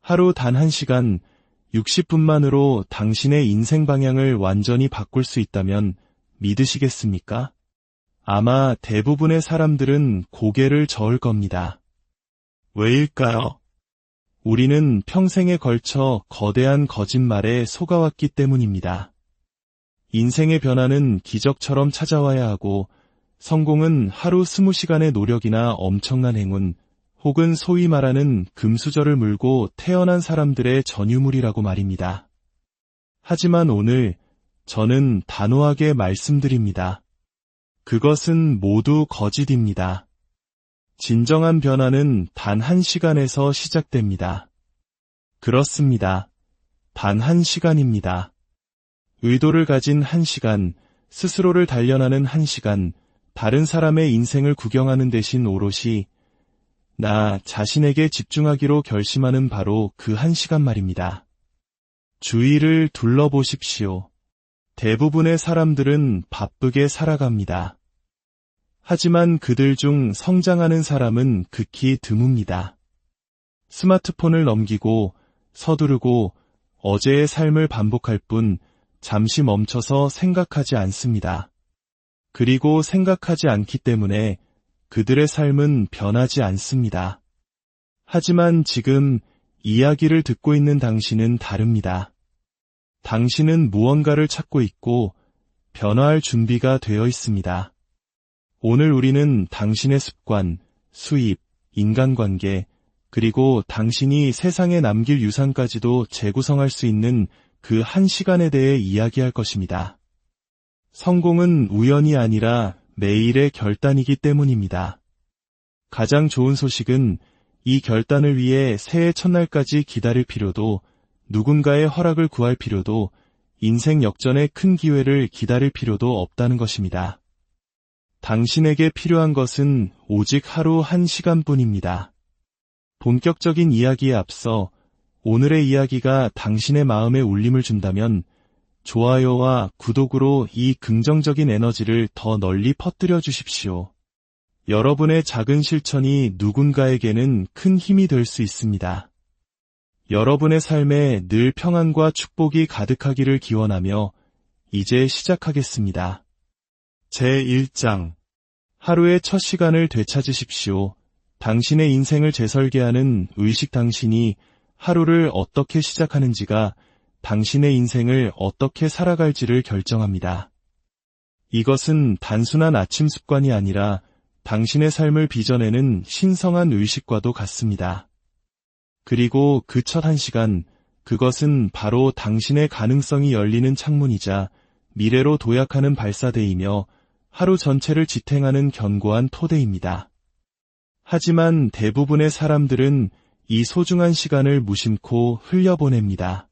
하루 단 1시간, 60분만으로 당신의 인생 방향을 완전히 바꿀 수 있다면 믿으시겠습니까? 아마 대부분의 사람들은 고개를 저을 겁니다. 왜일까요? 우리는 평생에 걸쳐 거대한 거짓말에 속아왔기 때문입니다. 인생의 변화는 기적처럼 찾아와야 하고 성공은 하루 20시간의 노력이나 엄청난 행운 혹은 소위 말하는 금수저를 물고 태어난 사람들의 전유물이라고 말입니다. 하지만 오늘 저는 단호하게 말씀드립니다. 그것은 모두 거짓입니다. 진정한 변화는 단 1시간에서 시작됩니다. 그렇습니다. 단 1시간입니다. 의도를 가진 1시간, 스스로를 단련하는 1시간, 다른 사람의 인생을 구경하는 대신 오롯이 나 자신에게 집중하기로 결심하는 바로 그 1시간 말입니다. 주위를 둘러보십시오. 대부분의 사람들은 바쁘게 살아갑니다. 하지만 그들 중 성장하는 사람은 극히 드뭅니다. 스마트폰을 넘기고 서두르고 어제의 삶을 반복할 뿐 잠시 멈춰서 생각하지 않습니다. 그리고 생각하지 않기 때문에 그들의 삶은 변하지 않습니다. 하지만 지금 이야기를 듣고 있는 당신은 다릅니다. 당신은 무언가를 찾고 있고 변화할 준비가 되어 있습니다. 오늘 우리는 당신의 습관, 수입, 인간관계, 그리고 당신이 세상에 남길 유산까지도 재구성할 수 있는 그 1시간에 대해 이야기할 것입니다. 성공은 우연이 아니라 매일의 결단이기 때문입니다. 가장 좋은 소식은 이 결단을 위해 새해 첫날까지 기다릴 필요도 누군가의 허락을 구할 필요도 인생 역전의 큰 기회를 기다릴 필요도 없다는 것입니다. 당신에게 필요한 것은 오직 하루 1시간뿐입니다. 본격적인 이야기에 앞서 오늘의 이야기가 당신의 마음에 울림을 준다면 좋아요와 구독으로 이 긍정적인 에너지를 더 널리 퍼뜨려 주십시오. 여러분의 작은 실천이 누군가에게는 큰 힘이 될 수 있습니다. 여러분의 삶에 늘 평안과 축복이 가득하기를 기원하며 이제 시작하겠습니다. 제1장 하루의 첫 시간을 되찾으십시오. 당신의 인생을 재설계하는 의식 당신이 하루를 어떻게 시작하는지가 당신의 인생을 어떻게 살아갈지를 결정합니다. 이것은 단순한 아침 습관이 아니라 당신의 삶을 빚어내는 신성한 의식과도 같습니다. 그리고 그 첫 1시간, 그것은 바로 당신의 가능성이 열리는 창문이자 미래로 도약하는 발사대이며 하루 전체를 지탱하는 견고한 토대입니다. 하지만 대부분의 사람들은 이 소중한 시간을 무심코 흘려보냅니다.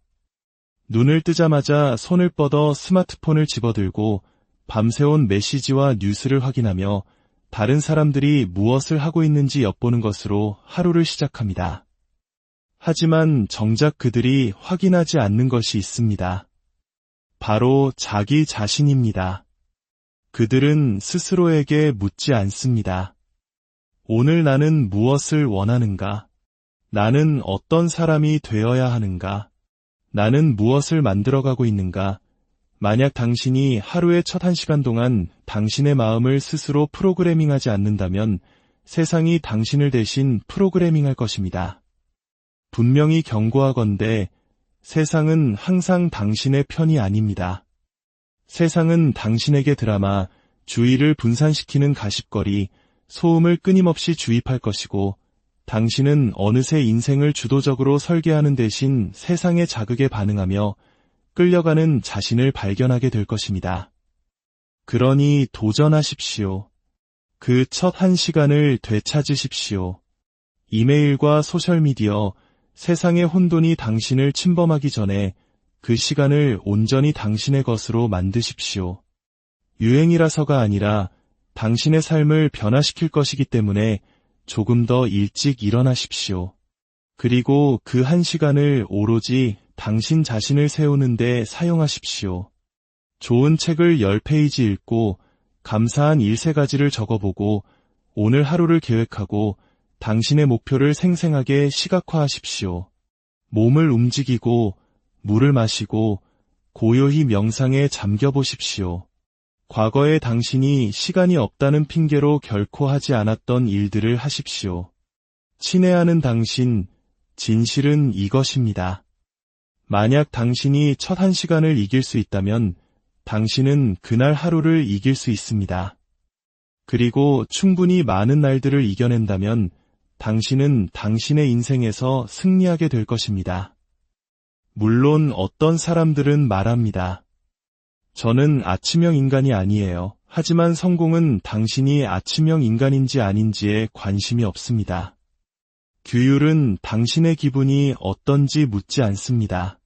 눈을 뜨자마자 손을 뻗어 스마트폰을 집어들고 밤새운 메시지와 뉴스를 확인하며 다른 사람들이 무엇을 하고 있는지 엿보는 것으로 하루를 시작합니다. 하지만 정작 그들이 확인하지 않는 것이 있습니다. 바로 자기 자신입니다. 그들은 스스로에게 묻지 않습니다. 오늘 나는 무엇을 원하는가? 나는 어떤 사람이 되어야 하는가? 나는 무엇을 만들어가고 있는가? 만약 당신이 하루의 첫 1시간 동안 당신의 마음을 스스로 프로그래밍하지 않는다면 세상이 당신을 대신 프로그래밍할 것입니다. 분명히 경고하건대 세상은 항상 당신의 편이 아닙니다. 세상은 당신에게 드라마, 주의를 분산시키는 가십거리, 소음을 끊임없이 주입할 것이고 당신은 어느새 인생을 주도적으로 설계하는 대신 세상의 자극에 반응하며 끌려가는 자신을 발견하게 될 것입니다. 그러니 도전하십시오. 그 첫 1시간을 되찾으십시오. 이메일과 소셜미디어, 세상의 혼돈이 당신을 침범하기 전에 그 시간을 온전히 당신의 것으로 만드십시오. 유행이라서가 아니라 당신의 삶을 변화시킬 것이기 때문에 조금 더 일찍 일어나십시오. 그리고 그 1시간을 오로지 당신 자신을 세우는 데 사용하십시오. 좋은 책을 10페이지 읽고 감사한 일세가지를 적어보고 오늘 하루를 계획하고 당신의 목표를 생생하게 시각화하십시오. 몸을 움직이고 물을 마시고 고요히 명상에 잠겨보십시오. 과거에 당신이 시간이 없다는 핑계로 결코 하지 않았던 일들을 하십시오. 친애하는 당신, 진실은 이것입니다. 만약 당신이 첫 1시간을 이길 수 있다면 당신은 그날 하루를 이길 수 있습니다. 그리고 충분히 많은 날들을 이겨낸다면 당신은 당신의 인생에서 승리하게 될 것입니다. 물론 어떤 사람들은 말합니다. 저는 아침형 인간이 아니에요. 하지만 성공은 당신이 아침형 인간인지 아닌지에 관심이 없습니다. 규율은 당신의 기분이 어떤지 묻지 않습니다.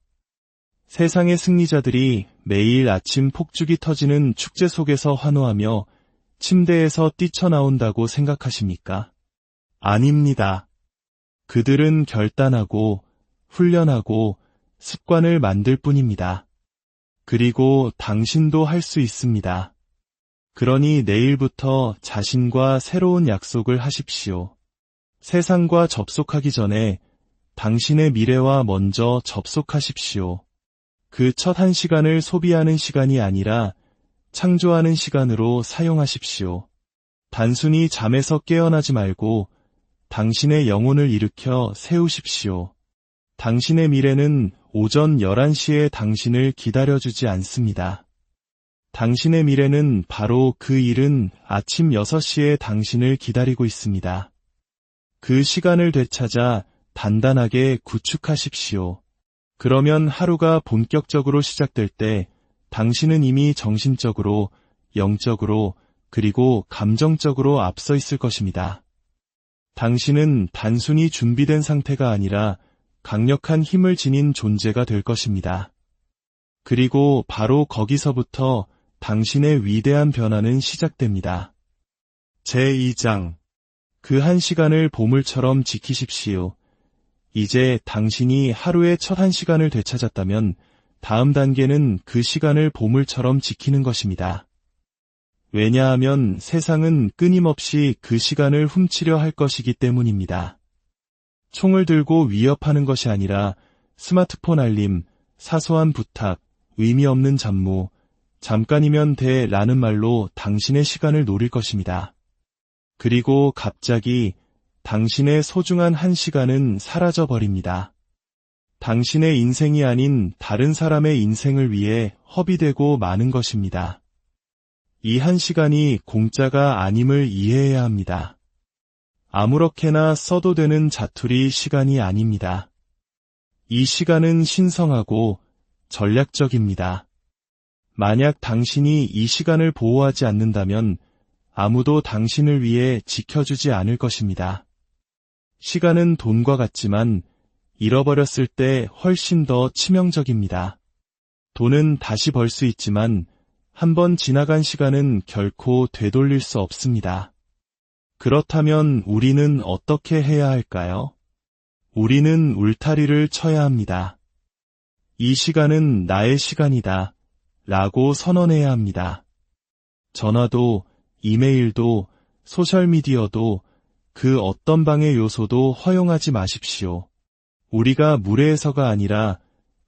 세상의 승리자들이 매일 아침 폭죽이 터지는 축제 속에서 환호하며 침대에서 뛰쳐나온다고 생각하십니까? 아닙니다. 그들은 결단하고 훈련하고 습관을 만들 뿐입니다. 그리고 당신도 할 수 있습니다. 그러니 내일부터 자신과 새로운 약속을 하십시오. 세상과 접속하기 전에 당신의 미래와 먼저 접속하십시오. 그 첫 1시간을 소비하는 시간이 아니라 창조하는 시간으로 사용하십시오. 단순히 잠에서 깨어나지 말고 당신의 영혼을 일으켜 세우십시오. 당신의 미래는 오전 11시에 당신을 기다려주지 않습니다. 당신의 미래는 바로 그 일은 아침 6시에 당신을 기다리고 있습니다. 그 시간을 되찾아 단단하게 구축하십시오. 그러면 하루가 본격적으로 시작될 때 당신은 이미 정신적으로, 영적으로, 그리고 감정적으로 앞서 있을 것입니다. 당신은 단순히 준비된 상태가 아니라 강력한 힘을 지닌 존재가 될 것입니다. 그리고 바로 거기서부터 당신의 위대한 변화는 시작됩니다. 제2장. 그 1시간을 보물처럼 지키십시오. 이제 당신이 하루의 첫 1시간을 되찾았다면 다음 단계는 그 시간을 보물처럼 지키는 것입니다. 왜냐하면 세상은 끊임없이 그 시간을 훔치려 할 것이기 때문입니다. 총을 들고 위협하는 것이 아니라 스마트폰 알림, 사소한 부탁, 의미 없는 잡무, 잠깐이면 돼라는 말로 당신의 시간을 노릴 것입니다. 그리고 갑자기 당신의 소중한 1시간은 사라져버립니다. 당신의 인생이 아닌 다른 사람의 인생을 위해 허비되고 마는 것입니다. 이 1시간이 공짜가 아님을 이해해야 합니다. 아무렇게나 써도 되는 자투리 시간이 아닙니다. 이 시간은 신성하고 전략적입니다. 만약 당신이 이 시간을 보호하지 않는다면 아무도 당신을 위해 지켜주지 않을 것입니다. 시간은 돈과 같지만 잃어버렸을 때 훨씬 더 치명적입니다. 돈은 다시 벌 수 있지만 한번 지나간 시간은 결코 되돌릴 수 없습니다. 그렇다면 우리는 어떻게 해야 할까요? 우리는 울타리를 쳐야 합니다. 이 시간은 나의 시간이다 라고 선언해야 합니다. 전화도, 이메일도, 소셜미디어도 그 어떤 방해 요소도 허용하지 마십시오. 우리가 무례해서가 아니라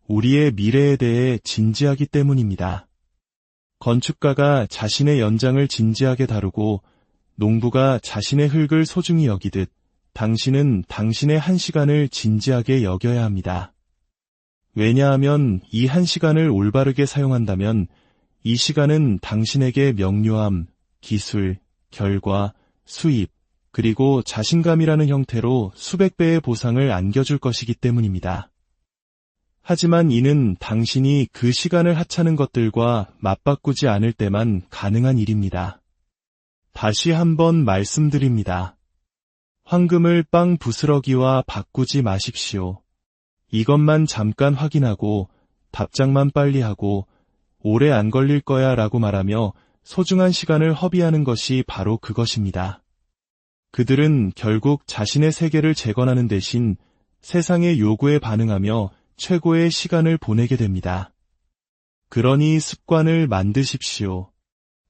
우리의 미래에 대해 진지하기 때문입니다. 건축가가 자신의 연장을 진지하게 다루고 농부가 자신의 흙을 소중히 여기듯 당신은 당신의 1시간을 진지하게 여겨야 합니다. 왜냐하면 이 1시간을 올바르게 사용한다면 이 시간은 당신에게 명료함, 기술, 결과, 수입, 그리고 자신감이라는 형태로 수백 배의 보상을 안겨줄 것이기 때문입니다. 하지만 이는 당신이 그 시간을 하찮은 것들과 맞바꾸지 않을 때만 가능한 일입니다. 다시 한번 말씀드립니다. 황금을 빵 부스러기와 바꾸지 마십시오. 이것만 잠깐 확인하고 답장만 빨리 하고 오래 안 걸릴 거야 라고 말하며 소중한 시간을 허비하는 것이 바로 그것입니다. 그들은 결국 자신의 세계를 재건하는 대신 세상의 요구에 반응하며 최고의 시간을 보내게 됩니다. 그러니 습관을 만드십시오.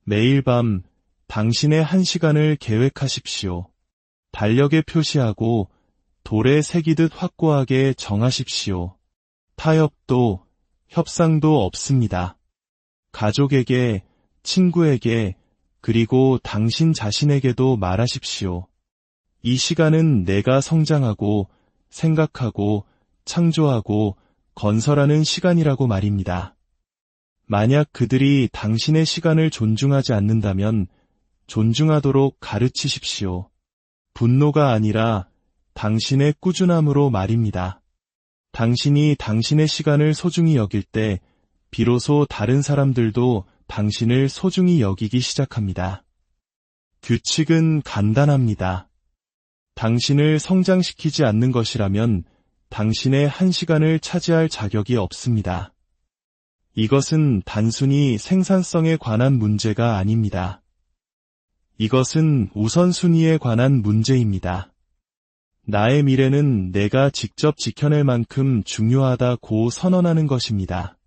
매일 밤 당신의 1시간을 계획하십시오. 달력에 표시하고 돌에 새기듯 확고하게 정하십시오. 타협도, 협상도 없습니다. 가족에게, 친구에게, 그리고 당신 자신에게도 말하십시오. 이 시간은 내가 성장하고, 생각하고, 창조하고, 건설하는 시간이라고 말입니다. 만약 그들이 당신의 시간을 존중하지 않는다면 존중하도록 가르치십시오. 분노가 아니라 당신의 꾸준함으로 말입니다. 당신이 당신의 시간을 소중히 여길 때 비로소 다른 사람들도 당신을 소중히 여기기 시작합니다. 규칙은 간단합니다. 당신을 성장시키지 않는 것이라면 당신의 한 시간을 차지할 자격이 없습니다. 이것은 단순히 생산성에 관한 문제가 아닙니다. 이것은 우선순위에 관한 문제입니다. 나의 미래는 내가 직접 지켜낼 만큼 중요하다고 선언하는 것입니다.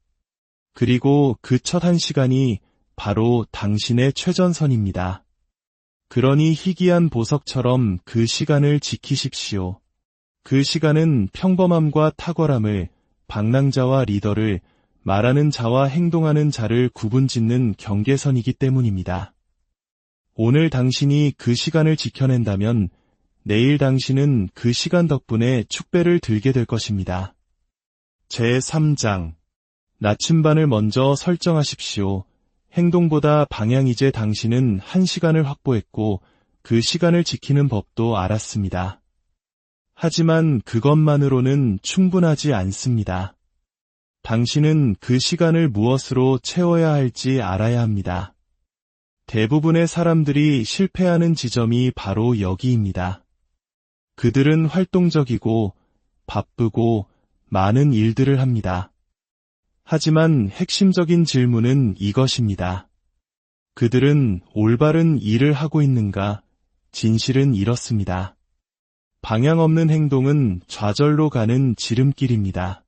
그리고 그 첫 한 시간이 바로 당신의 최전선입니다. 그러니 희귀한 보석처럼 그 시간을 지키십시오. 그 시간은 평범함과 탁월함을, 방랑자와 리더를, 말하는 자와 행동하는 자를 구분짓는 경계선이기 때문입니다. 오늘 당신이 그 시간을 지켜낸다면 내일 당신은 그 시간 덕분에 축배를 들게 될 것입니다. 제3장 나침반을 먼저 설정하십시오. 행동보다 방향이제 당신은 한 시간을 확보했고 그 시간을 지키는 법도 알았습니다. 하지만 그것만으로는 충분하지 않습니다. 당신은 그 시간을 무엇으로 채워야 할지 알아야 합니다. 대부분의 사람들이 실패하는 지점이 바로 여기입니다. 그들은 활동적이고 바쁘고 많은 일들을 합니다. 하지만 핵심적인 질문은 이것입니다. 그들은 올바른 일을 하고 있는가? 진실은 이렇습니다. 방향 없는 행동은 좌절로 가는 지름길입니다.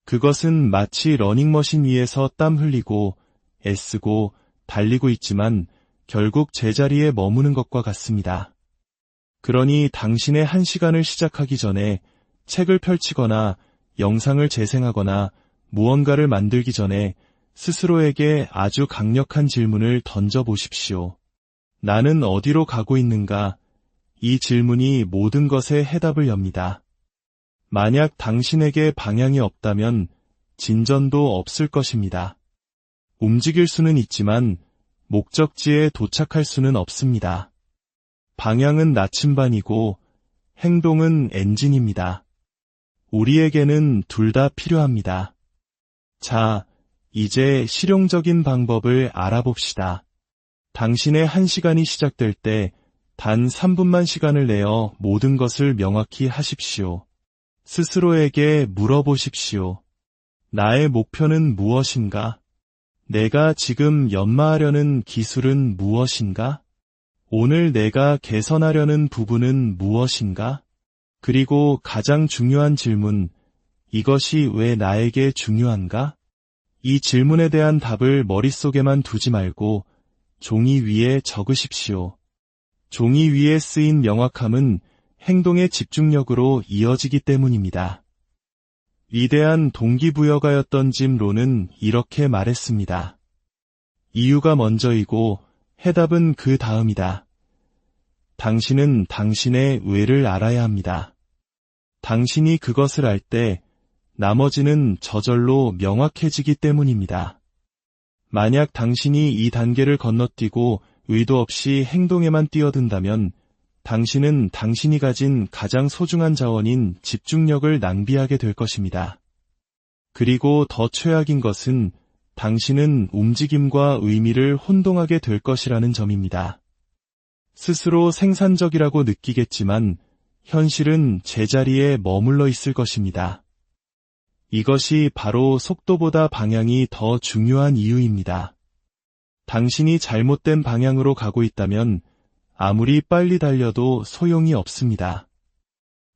그것은 마치 러닝머신 위에서 땀 흘리고 애쓰고 달리고 있지만 결국 제자리에 머무는 것과 같습니다. 그러니 당신의 한 시간을 시작하기 전에 책을 펼치거나 영상을 재생하거나 무언가를 만들기 전에 스스로에게 아주 강력한 질문을 던져보십시오. 나는 어디로 가고 있는가? 이 질문이 모든 것에 해답을 엽니다. 만약 당신에게 방향이 없다면 진전도 없을 것입니다. 움직일 수는 있지만 목적지에 도착할 수는 없습니다. 방향은 나침반이고 행동은 엔진입니다. 우리에게는 둘 다 필요합니다. 자, 이제 실용적인 방법을 알아봅시다. 당신의 한 시간이 시작될 때 단 3분만 시간을 내어 모든 것을 명확히 하십시오. 스스로에게 물어보십시오. 나의 목표는 무엇인가? 내가 지금 연마하려는 기술은 무엇인가? 오늘 내가 개선하려는 부분은 무엇인가? 그리고 가장 중요한 질문, 이것이 왜 나에게 중요한가? 이 질문에 대한 답을 머릿속에만 두지 말고 종이 위에 적으십시오. 종이 위에 쓰인 명확함은 행동의 집중력으로 이어지기 때문입니다. 위대한 동기부여가였던 짐 론은 이렇게 말했습니다. 이유가 먼저이고 해답은 그 다음이다. 당신은 당신의 왜를 알아야 합니다. 당신이 그것을 알 때 나머지는 저절로 명확해지기 때문입니다. 만약 당신이 이 단계를 건너뛰고 의도 없이 행동에만 뛰어든다면 당신은 당신이 가진 가장 소중한 자원인 집중력을 낭비하게 될 것입니다. 그리고 더 최악인 것은 당신은 움직임과 의미를 혼동하게 될 것이라는 점입니다. 스스로 생산적이라고 느끼겠지만 현실은 제자리에 머물러 있을 것입니다. 이것이 바로 속도보다 방향이 더 중요한 이유입니다. 당신이 잘못된 방향으로 가고 있다면 아무리 빨리 달려도 소용이 없습니다.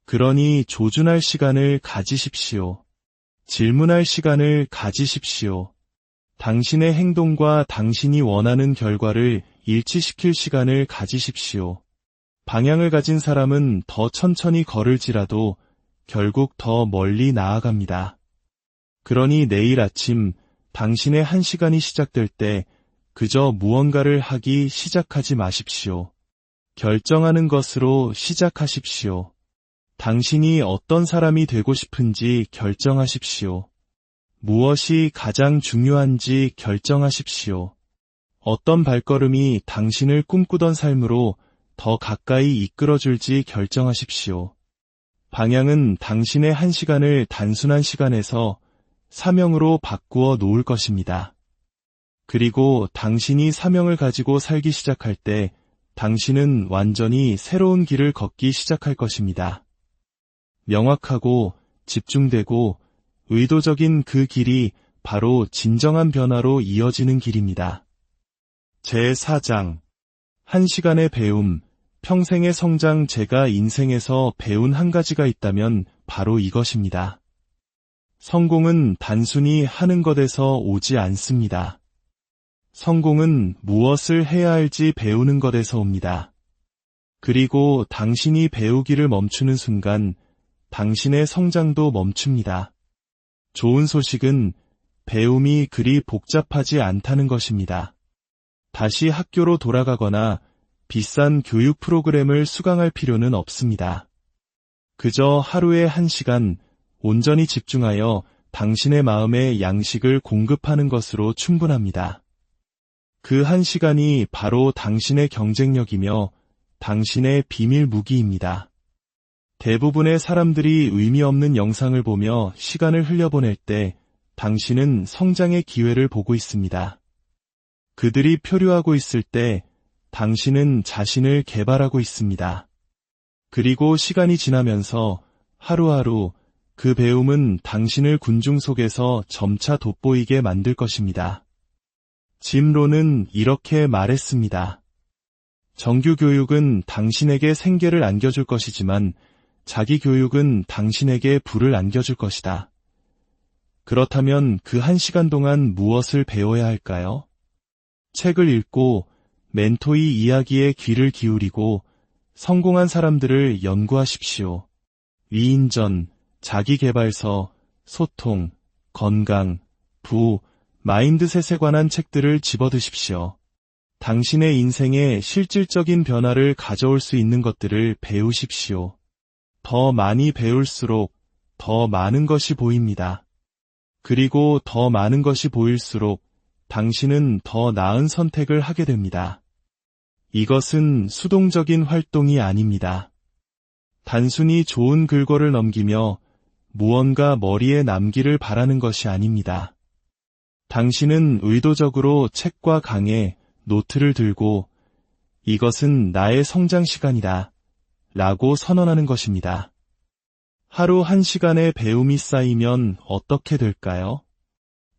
그러니 조준할 시간을 가지십시오. 질문할 시간을 가지십시오. 당신의 행동과 당신이 원하는 결과를 일치시킬 시간을 가지십시오. 방향을 가진 사람은 더 천천히 걸을지라도 결국 더 멀리 나아갑니다. 그러니 내일 아침 당신의 1시간이 시작될 때 그저 무언가를 하기 시작하지 마십시오. 결정하는 것으로 시작하십시오. 당신이 어떤 사람이 되고 싶은지 결정하십시오. 무엇이 가장 중요한지 결정하십시오. 어떤 발걸음이 당신을 꿈꾸던 삶으로 더 가까이 이끌어줄지 결정하십시오. 방향은 당신의 1시간을 단순한 시간에서 사명으로 바꾸어 놓을 것입니다. 그리고 당신이 사명을 가지고 살기 시작할 때 당신은 완전히 새로운 길을 걷기 시작할 것입니다. 명확하고 집중되고 의도적인 그 길이 바로 진정한 변화로 이어지는 길입니다. 제4장 1시간의 배움, 평생의 성장. 제가 인생에서 배운 한 가지가 있다면 바로 이것입니다. 성공은 단순히 하는 것에서 오지 않습니다. 성공은 무엇을 해야 할지 배우는 것에서 옵니다. 그리고 당신이 배우기를 멈추는 순간 당신의 성장도 멈춥니다. 좋은 소식은 배움이 그리 복잡하지 않다는 것입니다. 다시 학교로 돌아가거나 비싼 교육 프로그램을 수강할 필요는 없습니다. 그저 하루에 1시간 온전히 집중하여 당신의 마음에 양식을 공급하는 것으로 충분합니다. 그 1시간이 바로 당신의 경쟁력이며 당신의 비밀 무기입니다. 대부분의 사람들이 의미 없는 영상을 보며 시간을 흘려보낼 때 당신은 성장의 기회를 보고 있습니다. 그들이 표류하고 있을 때 당신은 자신을 개발하고 있습니다. 그리고 시간이 지나면서 하루하루 그 배움은 당신을 군중 속에서 점차 돋보이게 만들 것입니다. 짐 론은 이렇게 말했습니다. 정규 교육은 당신에게 생계를 안겨줄 것이지만 자기 교육은 당신에게 부를 안겨줄 것이다. 그렇다면 그 1시간 동안 무엇을 배워야 할까요? 책을 읽고 멘토의 이야기에 귀를 기울이고 성공한 사람들을 연구하십시오. 위인전, 자기개발서, 소통, 건강, 마인드셋에 관한 책들을 집어드십시오. 당신의 인생에 실질적인 변화를 가져올 수 있는 것들을 배우십시오. 더 많이 배울수록 더 많은 것이 보입니다. 그리고 더 많은 것이 보일수록 당신은 더 나은 선택을 하게 됩니다. 이것은 수동적인 활동이 아닙니다. 단순히 좋은 글꼴을 넘기며 무언가 머리에 남기를 바라는 것이 아닙니다. 당신은 의도적으로 책과 강에 노트를 들고 이것은 나의 성장 시간이다 라고 선언하는 것입니다. 하루 1시간의 배움이 쌓이면 어떻게 될까요?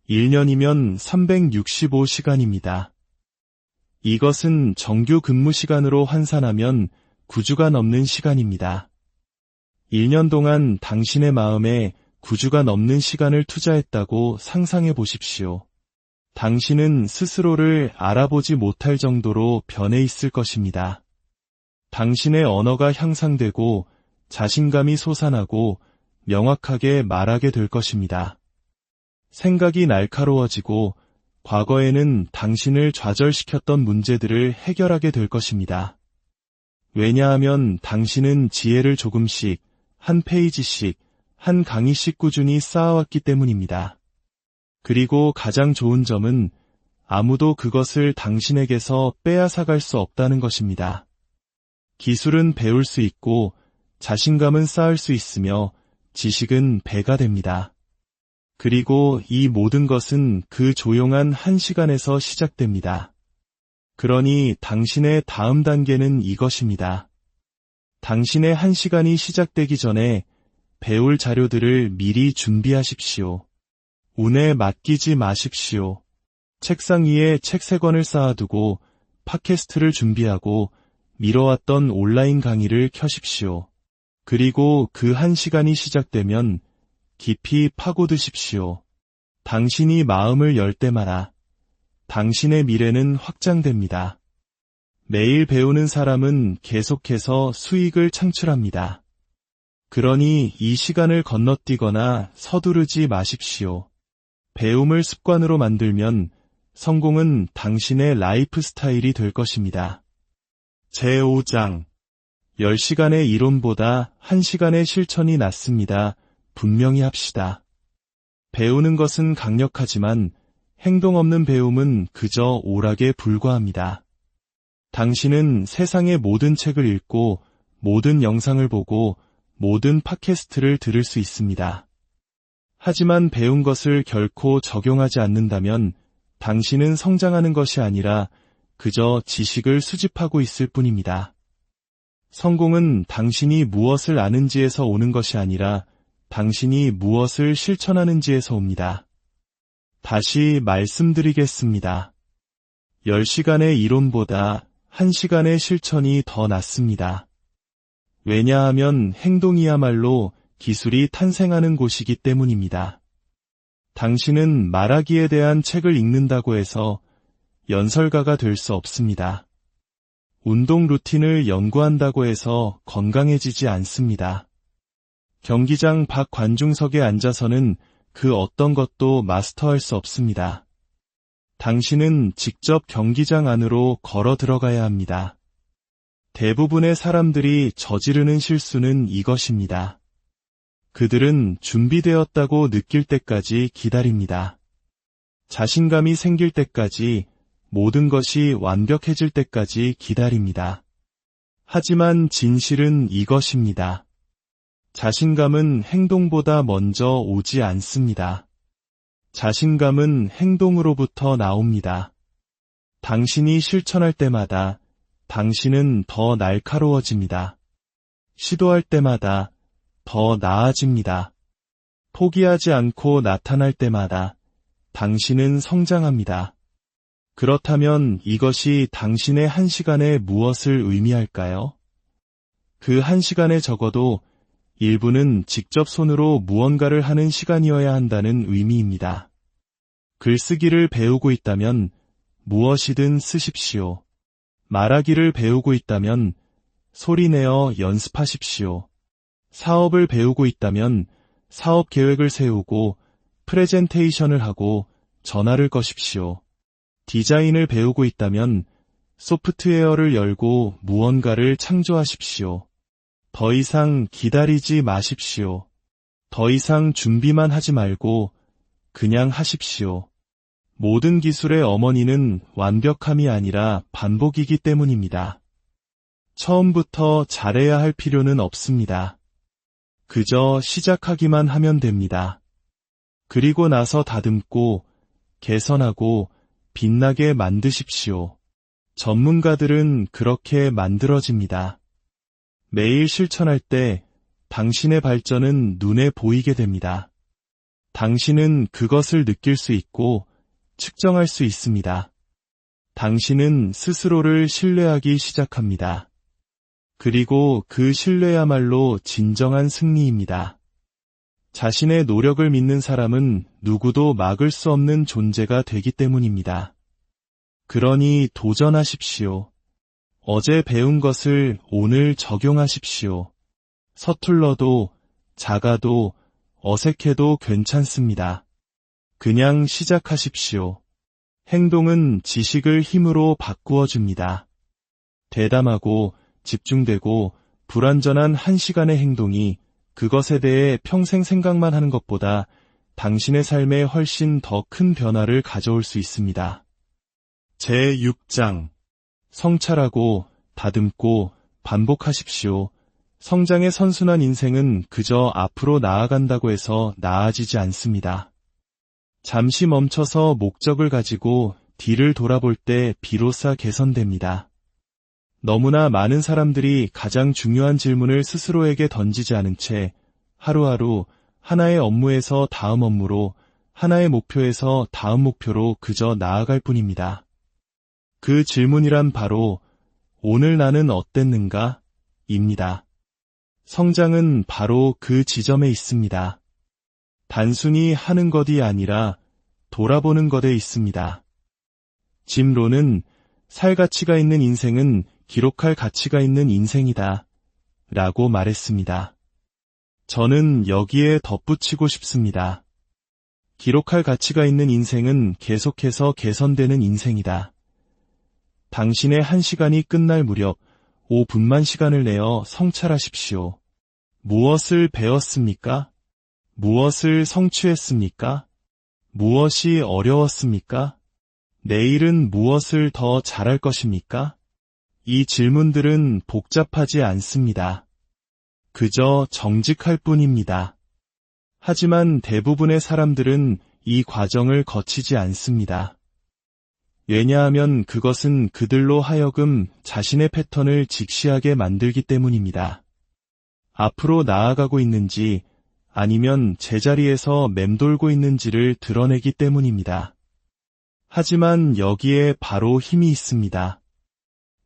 1년이면 365시간입니다. 이것은 정규 근무 시간으로 환산하면 9주가 넘는 시간입니다. 1년 동안 당신의 마음에 9주가 넘는 시간을 투자했다고 상상해 보십시오. 당신은 스스로를 알아보지 못할 정도로 변해 있을 것입니다. 당신의 언어가 향상되고 자신감이 솟아나고 명확하게 말하게 될 것입니다. 생각이 날카로워지고 과거에는 당신을 좌절시켰던 문제들을 해결하게 될 것입니다. 왜냐하면 당신은 지혜를 조금씩, 한 페이지씩, 한 강의씩 꾸준히 쌓아왔기 때문입니다. 그리고 가장 좋은 점은 아무도 그것을 당신에게서 빼앗아갈 수 없다는 것입니다. 기술은 배울 수 있고 자신감은 쌓을 수 있으며 지식은 배가 됩니다. 그리고 이 모든 것은 그 조용한 1시간에서 시작됩니다. 그러니 당신의 다음 단계는 이것입니다. 당신의 1시간이 시작되기 전에 배울 자료들을 미리 준비하십시오. 운에 맡기지 마십시오. 책상 위에 책 3권을 쌓아두고 팟캐스트를 준비하고 미뤄왔던 온라인 강의를 켜십시오. 그리고 그 1시간이 시작되면 깊이 파고드십시오. 당신이 마음을 열 때마다 당신의 미래는 확장됩니다. 매일 배우는 사람은 계속해서 수익을 창출합니다. 그러니 이 시간을 건너뛰거나 서두르지 마십시오. 배움을 습관으로 만들면 성공은 당신의 라이프 스타일이 될 것입니다. 제5장 10시간의 이론보다 1시간의 실천이 낫습니다. 분명히 합시다. 배우는 것은 강력하지만 행동 없는 배움은 그저 오락에 불과합니다. 당신은 세상의 모든 책을 읽고 모든 영상을 보고 모든 팟캐스트를 들을 수 있습니다. 하지만 배운 것을 결코 적용하지 않는다면 당신은 성장하는 것이 아니라 그저 지식을 수집하고 있을 뿐입니다. 성공은 당신이 무엇을 아는지에서 오는 것이 아니라 당신이 무엇을 실천하는지에서 옵니다. 다시 말씀드리겠습니다. 10시간의 이론보다 1시간의 실천이 더 낫습니다. 왜냐하면 행동이야말로 기술이 탄생하는 곳이기 때문입니다. 당신은 말하기에 대한 책을 읽는다고 해서 연설가가 될 수 없습니다. 운동 루틴을 연구한다고 해서 건강해지지 않습니다. 경기장 밖 관중석에 앉아서는 그 어떤 것도 마스터할 수 없습니다. 당신은 직접 경기장 안으로 걸어 들어가야 합니다. 대부분의 사람들이 저지르는 실수는 이것입니다. 그들은 준비되었다고 느낄 때까지 기다립니다. 자신감이 생길 때까지, 모든 것이 완벽해질 때까지 기다립니다. 하지만 진실은 이것입니다. 자신감은 행동보다 먼저 오지 않습니다. 자신감은 행동으로부터 나옵니다. 당신이 실천할 때마다 당신은 더 날카로워집니다. 시도할 때마다 더 나아집니다. 포기하지 않고 나타날 때마다 당신은 성장합니다. 그렇다면 이것이 당신의 1시간에 무엇을 의미할까요? 그 1시간에 적어도 일부는 직접 손으로 무언가를 하는 시간이어야 한다는 의미입니다. 글쓰기를 배우고 있다면 무엇이든 쓰십시오. 말하기를 배우고 있다면 소리내어 연습하십시오. 사업을 배우고 있다면 사업 계획을 세우고 프레젠테이션을 하고 전화를 거십시오. 디자인을 배우고 있다면 소프트웨어를 열고 무언가를 창조하십시오. 더 이상 기다리지 마십시오. 더 이상 준비만 하지 말고 그냥 하십시오. 모든 기술의 어머니는 완벽함이 아니라 반복이기 때문입니다. 처음부터 잘해야 할 필요는 없습니다. 그저 시작하기만 하면 됩니다. 그리고 나서 다듬고 개선하고 빛나게 만드십시오. 전문가들은 그렇게 만들어집니다. 매일 실천할 때 당신의 발전은 눈에 보이게 됩니다. 당신은 그것을 느낄 수 있고 측정할 수 있습니다. 당신은 스스로를 신뢰하기 시작합니다. 그리고 그 신뢰야말로 진정한 승리입니다. 자신의 노력을 믿는 사람은 누구도 막을 수 없는 존재가 되기 때문입니다. 그러니 도전하십시오. 어제 배운 것을 오늘 적용하십시오. 서툴러도 작아도 어색해도 괜찮습니다. 그냥 시작하십시오. 행동은 지식을 힘으로 바꾸어 줍니다. 대담하고 집중되고 불완전한 1시간의 행동이 그것에 대해 평생 생각만 하는 것보다 당신의 삶에 훨씬 더 큰 변화를 가져올 수 있습니다. 제6장 성찰하고 다듬고 반복하십시오. 성장의 선순환 인생은 그저 앞으로 나아간다고 해서 나아지지 않습니다. 잠시 멈춰서 목적을 가지고 뒤를 돌아볼 때 비로소 개선됩니다. 너무나 많은 사람들이 가장 중요한 질문을 스스로에게 던지지 않은 채 하루하루 하나의 업무에서 다음 업무로, 하나의 목표에서 다음 목표로 그저 나아갈 뿐입니다. 그 질문이란 바로 오늘 나는 어땠는가? 입니다. 성장은 바로 그 지점에 있습니다. 단순히 하는 것이 아니라 돌아보는 것에 있습니다. 짐 론은 살 가치가 있는 인생은 기록할 가치가 있는 인생이다. 라고 말했습니다. 저는 여기에 덧붙이고 싶습니다. 기록할 가치가 있는 인생은 계속해서 개선되는 인생이다. 당신의 1시간이 끝날 무렵 5분만 시간을 내어 성찰하십시오. 무엇을 배웠습니까? 무엇을 성취했습니까? 무엇이 어려웠습니까? 내일은 무엇을 더 잘할 것입니까? 이 질문들은 복잡하지 않습니다. 그저 정직할 뿐입니다. 하지만 대부분의 사람들은 이 과정을 거치지 않습니다. 왜냐하면 그것은 그들로 하여금 자신의 패턴을 직시하게 만들기 때문입니다. 앞으로 나아가고 있는지 아니면 제자리에서 맴돌고 있는지를 드러내기 때문입니다. 하지만 여기에 바로 힘이 있습니다.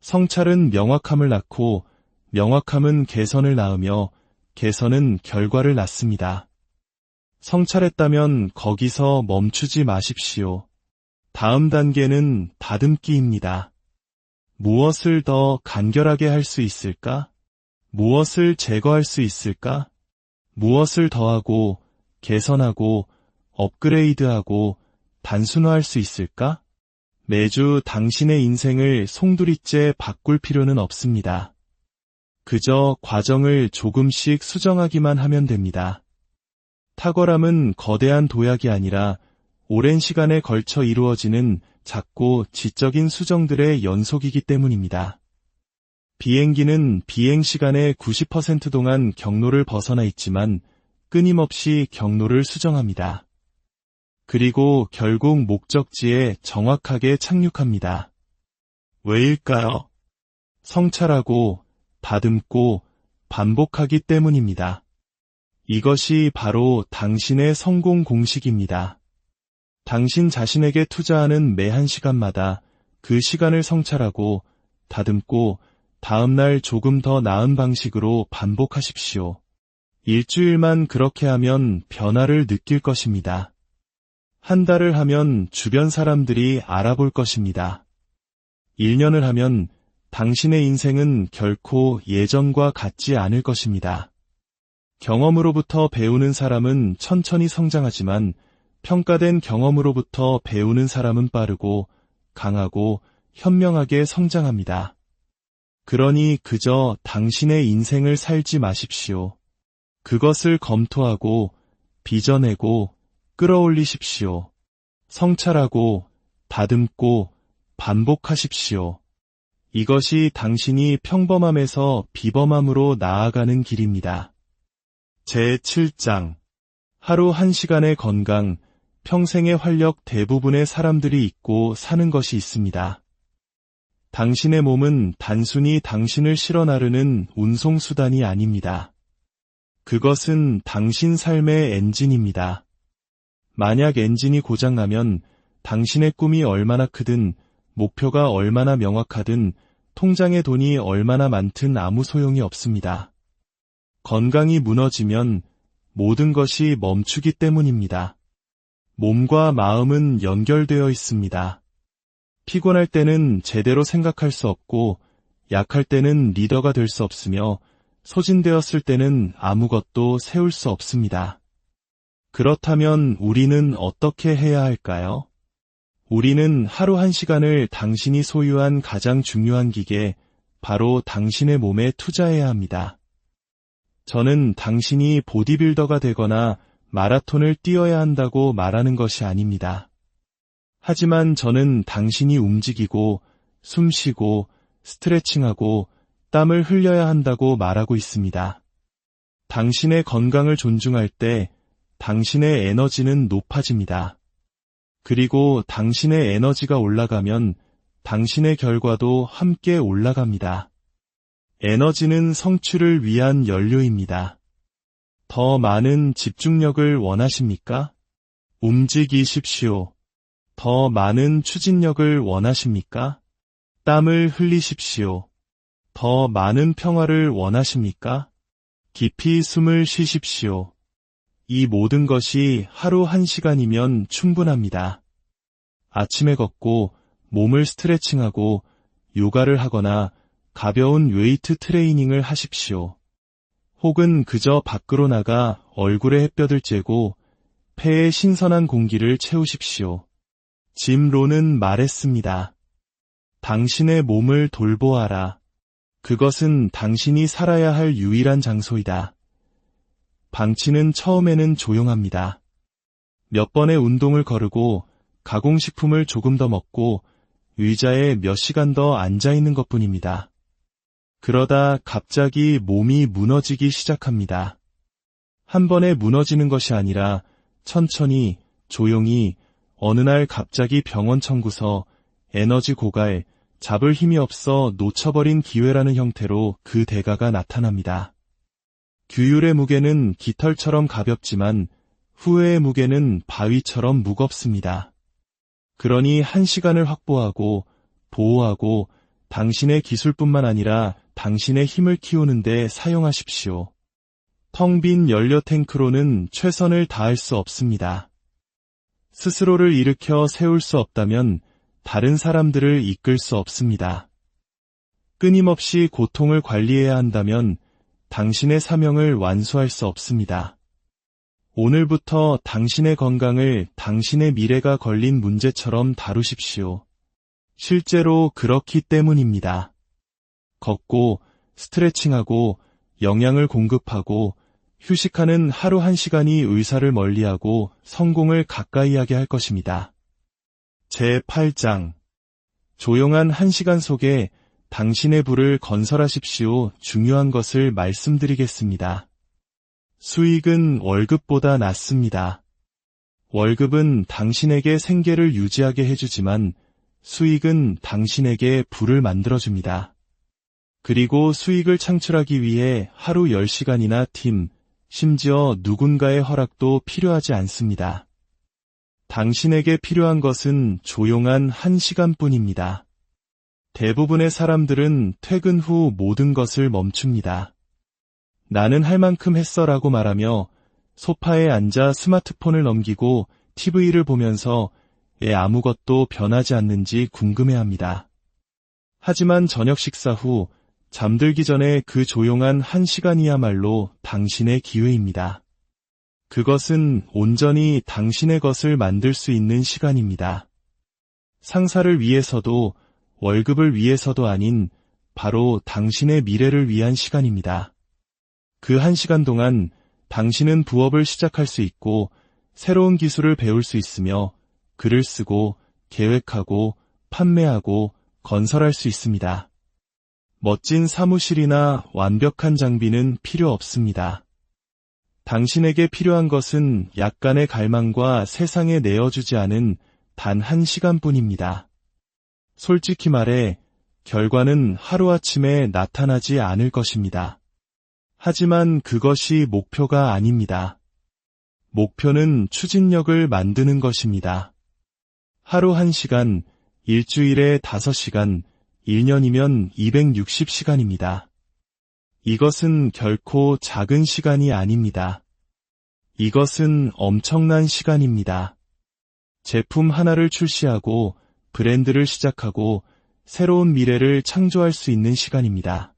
성찰은 명확함을 낳고 명확함은 개선을 낳으며 개선은 결과를 낳습니다. 성찰했다면 거기서 멈추지 마십시오. 다음 단계는 다듬기입니다. 무엇을 더 간결하게 할 수 있을까? 무엇을 제거할 수 있을까? 무엇을 더하고, 개선하고, 업그레이드하고, 단순화할 수 있을까? 매주 당신의 인생을 송두리째 바꿀 필요는 없습니다. 그저 과정을 조금씩 수정하기만 하면 됩니다. 탁월함은 거대한 도약이 아니라 오랜 시간에 걸쳐 이루어지는 작고 지적인 수정들의 연속이기 때문입니다. 비행기는 비행 시간의 90% 동안 경로를 벗어나 있지만 끊임없이 경로를 수정합니다. 그리고 결국 목적지에 정확하게 착륙합니다. 왜일까요? 성찰하고, 다듬고, 반복하기 때문입니다. 이것이 바로 당신의 성공 공식입니다. 당신 자신에게 투자하는 매 한 시간마다 그 시간을 성찰하고, 다듬고, 다음날 조금 더 나은 방식으로 반복하십시오. 일주일만 그렇게 하면 변화를 느낄 것입니다. 한 달을 하면 주변 사람들이 알아볼 것입니다. 1년을 하면 당신의 인생은 결코 예전과 같지 않을 것입니다. 경험으로부터 배우는 사람은 천천히 성장하지만 평가된 경험으로부터 배우는 사람은 빠르고 강하고 현명하게 성장합니다. 그러니 그저 당신의 인생을 살지 마십시오. 그것을 검토하고 빚어내고 끌어올리십시오. 성찰하고 다듬고 반복하십시오. 이것이 당신이 평범함에서 비범함으로 나아가는 길입니다. 제7장 하루 1시간의 건강, 평생의 활력 대부분의 사람들이 잊고 사는 것이 있습니다. 당신의 몸은 단순히 당신을 실어 나르는 운송수단이 아닙니다. 그것은 당신 삶의 엔진입니다. 만약 엔진이 고장나면 당신의 꿈이 얼마나 크든 목표가 얼마나 명확하든 통장에 돈이 얼마나 많든 아무 소용이 없습니다. 건강이 무너지면 모든 것이 멈추기 때문입니다. 몸과 마음은 연결되어 있습니다. 피곤할 때는 제대로 생각할 수 없고 약할 때는 리더가 될 수 없으며 소진되었을 때는 아무것도 세울 수 없습니다. 그렇다면 우리는 어떻게 해야 할까요? 우리는 하루 1시간을 당신이 소유한 가장 중요한 기계, 바로 당신의 몸에 투자해야 합니다. 저는 당신이 보디빌더가 되거나 마라톤을 뛰어야 한다고 말하는 것이 아닙니다. 하지만 저는 당신이 움직이고, 숨쉬고, 스트레칭하고, 땀을 흘려야 한다고 말하고 있습니다. 당신의 건강을 존중할 때 당신의 에너지는 높아집니다. 그리고 당신의 에너지가 올라가면 당신의 결과도 함께 올라갑니다. 에너지는 성취를 위한 연료입니다. 더 많은 집중력을 원하십니까? 움직이십시오. 더 많은 추진력을 원하십니까? 땀을 흘리십시오. 더 많은 평화를 원하십니까? 깊이 숨을 쉬십시오. 이 모든 것이 하루 1시간이면 충분합니다. 아침에 걷고 몸을 스트레칭하고 요가를 하거나 가벼운 웨이트 트레이닝을 하십시오. 혹은 그저 밖으로 나가 얼굴에 햇볕을 쬐고 폐에 신선한 공기를 채우십시오. 짐 론은 말했습니다. 당신의 몸을 돌보아라. 그것은 당신이 살아야 할 유일한 장소이다. 방치는 처음에는 조용합니다. 몇 번의 운동을 거르고 가공식품을 조금 더 먹고 의자에 몇 시간 더 앉아있는 것뿐입니다. 그러다 갑자기 몸이 무너지기 시작합니다. 한 번에 무너지는 것이 아니라 천천히, 조용히 어느 날 갑자기 병원 청구서, 에너지 고갈, 잡을 힘이 없어 놓쳐버린 기회라는 형태로 그 대가가 나타납니다. 규율의 무게는 깃털처럼 가볍지만 후회의 무게는 바위처럼 무겁습니다. 그러니 1시간을 확보하고 보호하고 당신의 기술뿐만 아니라 당신의 힘을 키우는 데 사용하십시오. 텅 빈 연료 탱크로는 최선을 다할 수 없습니다. 스스로를 일으켜 세울 수 없다면 다른 사람들을 이끌 수 없습니다. 끊임없이 고통을 관리해야 한다면 당신의 사명을 완수할 수 없습니다. 오늘부터 당신의 건강을 당신의 미래가 걸린 문제처럼 다루십시오. 실제로 그렇기 때문입니다. 걷고, 스트레칭하고, 영양을 공급하고, 휴식하는 하루 1시간이 의사를 멀리하고 성공을 가까이 하게 할 것입니다. 제8장 조용한 1시간 속에 당신의 부를 건설하십시오. 중요한 것을 말씀드리겠습니다. 수익은 월급보다 낫습니다. 월급은 당신에게 생계를 유지하게 해주지만 수익은 당신에게 부를 만들어줍니다. 그리고 수익을 창출하기 위해 하루 10시간이나 팀, 심지어 누군가의 허락도 필요하지 않습니다. 당신에게 필요한 것은 조용한 1시간뿐입니다. 대부분의 사람들은 퇴근 후 모든 것을 멈춥니다. 나는 할 만큼 했어라고 말하며 소파에 앉아 스마트폰을 넘기고 TV를 보면서 왜 아무것도 변하지 않는지 궁금해합니다. 하지만 저녁 식사 후 잠들기 전에 그 조용한 1시간이야말로 당신의 기회입니다. 그것은 온전히 당신의 것을 만들 수 있는 시간입니다. 상사를 위해서도 월급을 위해서도 아닌 바로 당신의 미래를 위한 시간입니다. 그 1시간 동안 당신은 부업을 시작할 수 있고 새로운 기술을 배울 수 있으며 글을 쓰고 계획하고 판매하고 건설할 수 있습니다. 멋진 사무실이나 완벽한 장비는 필요 없습니다. 당신에게 필요한 것은 약간의 갈망과 세상에 내어주지 않은 단 1시간뿐입니다. 솔직히 말해 결과는 하루아침에 나타나지 않을 것입니다. 하지만 그것이 목표가 아닙니다. 목표는 추진력을 만드는 것입니다. 하루 1시간, 일주일에 5시간, 1년이면 260시간입니다. 이것은 결코 작은 시간이 아닙니다. 이것은 엄청난 시간입니다. 제품 하나를 출시하고 브랜드를 시작하고 새로운 미래를 창조할 수 있는 시간입니다.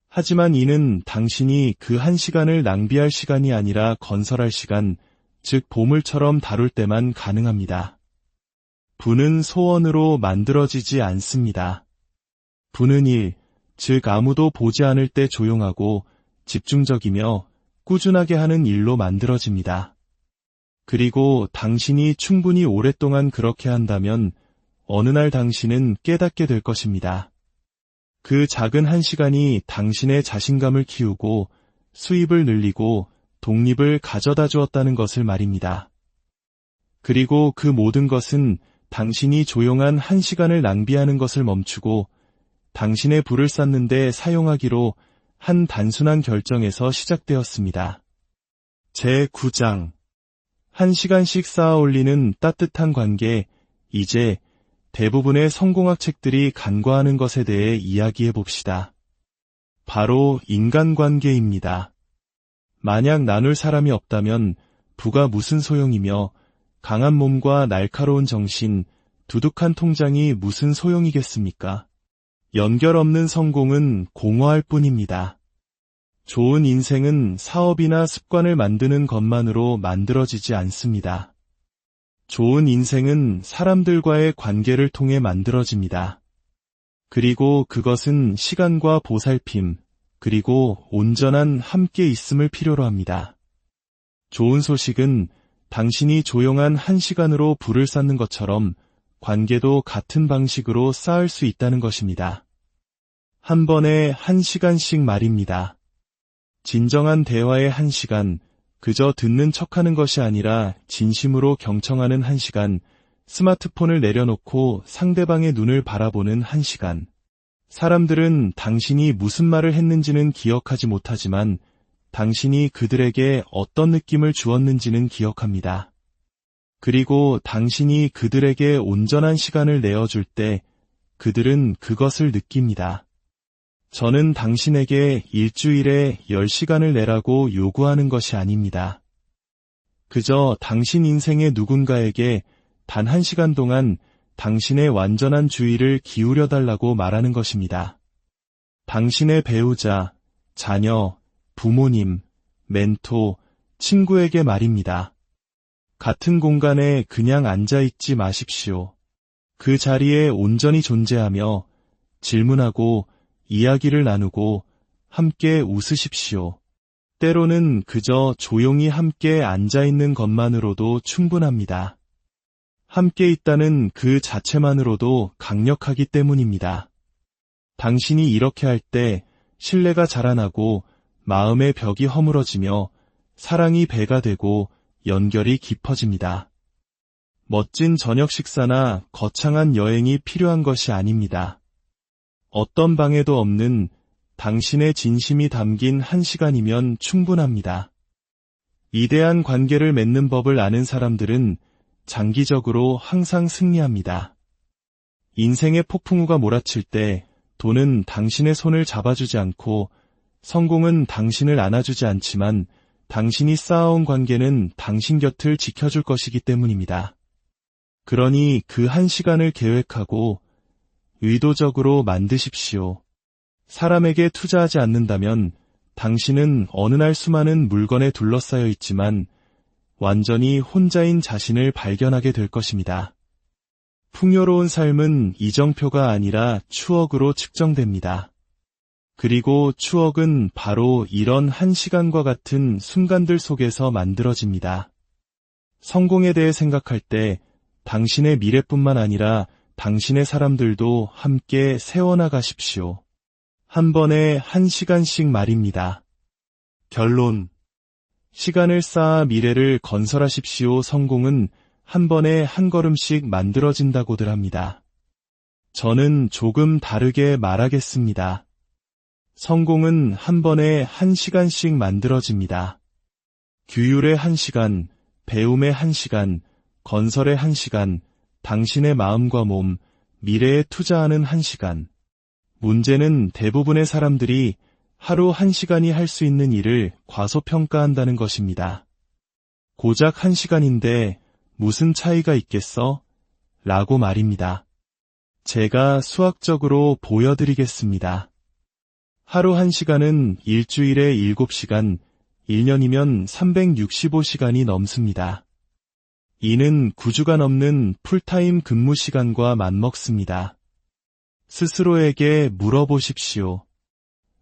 하지만 이는 당신이 그 1시간을 낭비할 시간이 아니라 건설할 시간, 즉 보물처럼 다룰 때만 가능합니다. 부는 소원으로 만들어지지 않습니다. 부는 일, 즉 아무도 보지 않을 때 조용하고 집중적이며 꾸준하게 하는 일로 만들어집니다. 그리고 당신이 충분히 오랫동안 그렇게 한다면 어느 날 당신은 깨닫게 될 것입니다. 그 작은 1시간이 당신의 자신감을 키우고 수입을 늘리고 독립을 가져다 주었다는 것을 말입니다. 그리고 그 모든 것은 당신이 조용한 1시간을 낭비하는 것을 멈추고 당신의 부를 쌓는 데 사용하기로 한 단순한 결정에서 시작되었습니다. 제9장 1시간씩 쌓아 올리는 따뜻한 관계. 이제 대부분의 성공학 책들이 간과하는 것에 대해 이야기해 봅시다. 바로 인간관계입니다. 만약 나눌 사람이 없다면 부가 무슨 소용이며 강한 몸과 날카로운 정신, 두둑한 통장이 무슨 소용이겠습니까? 연결 없는 성공은 공허할 뿐입니다. 좋은 인생은 사업이나 습관을 만드는 것만으로 만들어지지 않습니다. 좋은 인생은 사람들과의 관계를 통해 만들어집니다. 그리고 그것은 시간과 보살핌, 그리고 온전한 함께 있음을 필요로 합니다. 좋은 소식은 당신이 조용한 한 시간으로 불을 쌓는 것처럼 관계도 같은 방식으로 쌓을 수 있다는 것입니다. 한 번에 1시간씩 말입니다. 진정한 대화의 1시간, 그저 듣는 척하는 것이 아니라 진심으로 경청하는 1시간, 스마트폰을 내려놓고 상대방의 눈을 바라보는 1시간. 사람들은 당신이 무슨 말을 했는지는 기억하지 못하지만 당신이 그들에게 어떤 느낌을 주었는지는 기억합니다. 그리고 당신이 그들에게 온전한 시간을 내어줄 때 그들은 그것을 느낍니다. 저는 당신에게 일주일에 10시간을 내라고 요구하는 것이 아닙니다. 그저 당신 인생의 누군가에게 단 1시간 동안 당신의 완전한 주의를 기울여달라고 말하는 것입니다. 당신의 배우자, 자녀, 부모님, 멘토, 친구에게 말입니다. 같은 공간에 그냥 앉아있지 마십시오. 그 자리에 온전히 존재하며 질문하고 이야기를 나누고 함께 웃으십시오. 때로는 그저 조용히 함께 앉아있는 것만으로도 충분합니다. 함께 있다는 그 자체만으로도 강력하기 때문입니다. 당신이 이렇게 할 때 신뢰가 자라나고 마음의 벽이 허물어지며 사랑이 배가 되고 연결이 깊어집니다. 멋진 저녁 식사나 거창한 여행이 필요한 것이 아닙니다. 어떤 방해도 없는 당신의 진심이 담긴 1시간이면 충분합니다. 위대한 관계를 맺는 법을 아는 사람들은 장기적으로 항상 승리합니다. 인생의 폭풍우가 몰아칠 때 돈은 당신의 손을 잡아주지 않고 성공은 당신을 안아주지 않지만 당신이 쌓아온 관계는 당신 곁을 지켜줄 것이기 때문입니다. 그러니 그 1시간을 계획하고 의도적으로 만드십시오. 사람에게 투자하지 않는다면 당신은 어느 날 수많은 물건에 둘러싸여 있지만 완전히 혼자인 자신을 발견하게 될 것입니다. 풍요로운 삶은 이정표가 아니라 추억으로 측정됩니다. 그리고 추억은 바로 이런 1시간과 같은 순간들 속에서 만들어집니다. 성공에 대해 생각할 때 당신의 미래뿐만 아니라 당신의 사람들도 함께 세워나가십시오. 한 번에 1시간씩 말입니다. 결론. 시간을 쌓아 미래를 건설하십시오. 성공은 한 번에 한 걸음씩 만들어진다고들 합니다. 저는 조금 다르게 말하겠습니다. 성공은 한 번에 1시간씩 만들어집니다. 규율의 1시간, 배움의 1시간, 건설의 1시간, 당신의 마음과 몸, 미래에 투자하는 1시간. 문제는 대부분의 사람들이 하루 1시간이 할 수 있는 일을 과소평가한다는 것입니다. 고작 1시간인데 무슨 차이가 있겠어? 라고 말입니다. 제가 수학적으로 보여드리겠습니다. 하루 1시간은 일주일에 7시간, 1년이면 365시간이 넘습니다. 이는 9주가 넘는 풀타임 근무 시간과 맞먹습니다. 스스로에게 물어보십시오.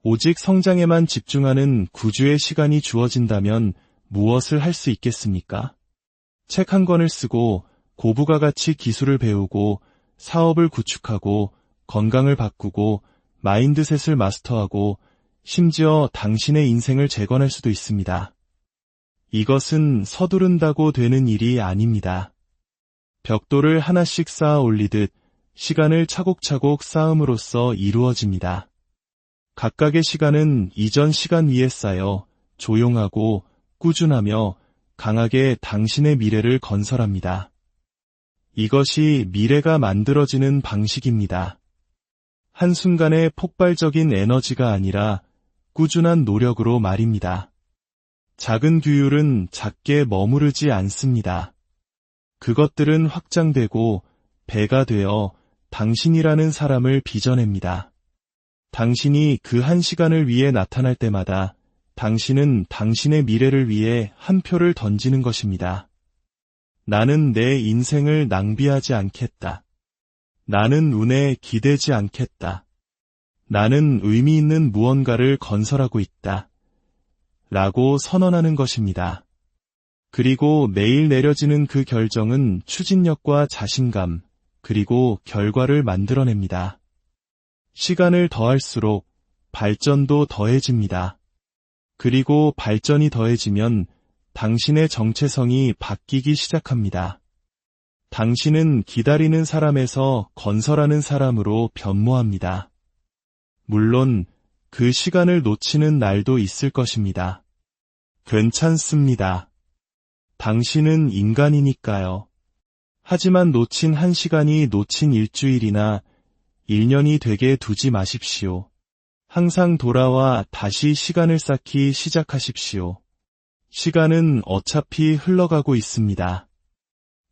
오직 성장에만 집중하는 9주의 시간이 주어진다면 무엇을 할 수 있겠습니까? 책 한 권을 쓰고 고부가 가치 기술을 배우고 사업을 구축하고 건강을 바꾸고 마인드셋을 마스터하고 심지어 당신의 인생을 재건할 수도 있습니다. 이것은 서두른다고 되는 일이 아닙니다. 벽돌을 하나씩 쌓아 올리듯 시간을 차곡차곡 쌓음으로써 이루어집니다. 각각의 시간은 이전 시간 위에 쌓여 조용하고 꾸준하며 강하게 당신의 미래를 건설합니다. 이것이 미래가 만들어지는 방식입니다. 한순간의 폭발적인 에너지가 아니라 꾸준한 노력으로 말입니다. 작은 규율은 작게 머무르지 않습니다. 그것들은 확장되고 배가 되어 당신이라는 사람을 빚어냅니다. 당신이 그 한 시간을 위해 나타날 때마다 당신은 당신의 미래를 위해 한 표를 던지는 것입니다. 나는 내 인생을 낭비하지 않겠다. 나는 운에 기대지 않겠다. 나는 의미 있는 무언가를 건설하고 있다. 라고 선언하는 것입니다. 그리고 매일 내려지는 그 결정은 추진력과 자신감, 그리고 결과를 만들어냅니다. 시간을 더할수록 발전도 더해집니다. 그리고 발전이 더해지면 당신의 정체성이 바뀌기 시작합니다. 당신은 기다리는 사람에서 건설하는 사람으로 변모합니다. 물론 그 시간을 놓치는 날도 있을 것입니다. 괜찮습니다. 당신은 인간이니까요. 하지만 놓친 한 시간이 놓친 일주일이나 1년이 되게 두지 마십시오. 항상 돌아와 다시 시간을 쌓기 시작하십시오. 시간은 어차피 흘러가고 있습니다.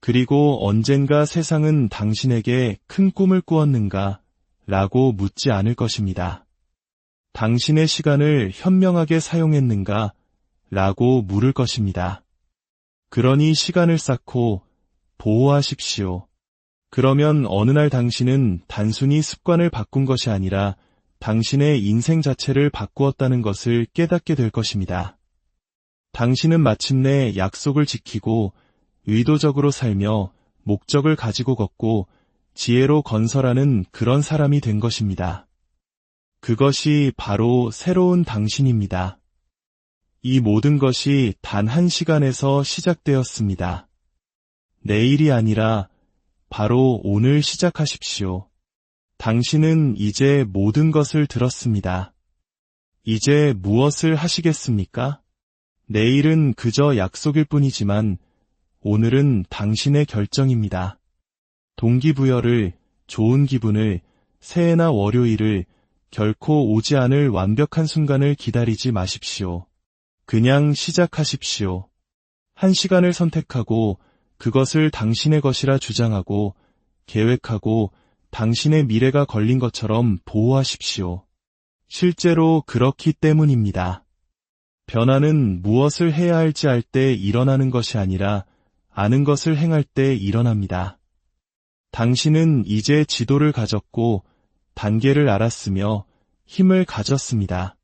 그리고 언젠가 세상은 당신에게 큰 꿈을 꾸었는가? 라고 묻지 않을 것입니다. 당신의 시간을 현명하게 사용했는가? 라고 물을 것입니다. 그러니 시간을 쌓고 보호하십시오. 그러면 어느 날 당신은 단순히 습관을 바꾼 것이 아니라 당신의 인생 자체를 바꾸었다는 것을 깨닫게 될 것입니다. 당신은 마침내 약속을 지키고 의도적으로 살며 목적을 가지고 걷고 지혜로 건설하는 그런 사람이 된 것입니다. 그것이 바로 새로운 당신입니다. 이 모든 것이 단 한 시간에서 시작되었습니다. 내일이 아니라 바로 오늘 시작하십시오. 당신은 이제 모든 것을 들었습니다. 이제 무엇을 하시겠습니까? 내일은 그저 약속일 뿐이지만 오늘은 당신의 결정입니다. 동기부여를, 좋은 기분을, 새해나 월요일을, 결코 오지 않을 완벽한 순간을 기다리지 마십시오. 그냥 시작하십시오. 한 시간을 선택하고 그것을 당신의 것이라 주장하고 계획하고 당신의 미래가 걸린 것처럼 보호하십시오. 실제로 그렇기 때문입니다. 변화는 무엇을 해야 할지 알 때 일어나는 것이 아니라 아는 것을 행할 때 일어납니다. 당신은 이제 지도를 가졌고 단계를 알았으며 힘을 가졌습니다.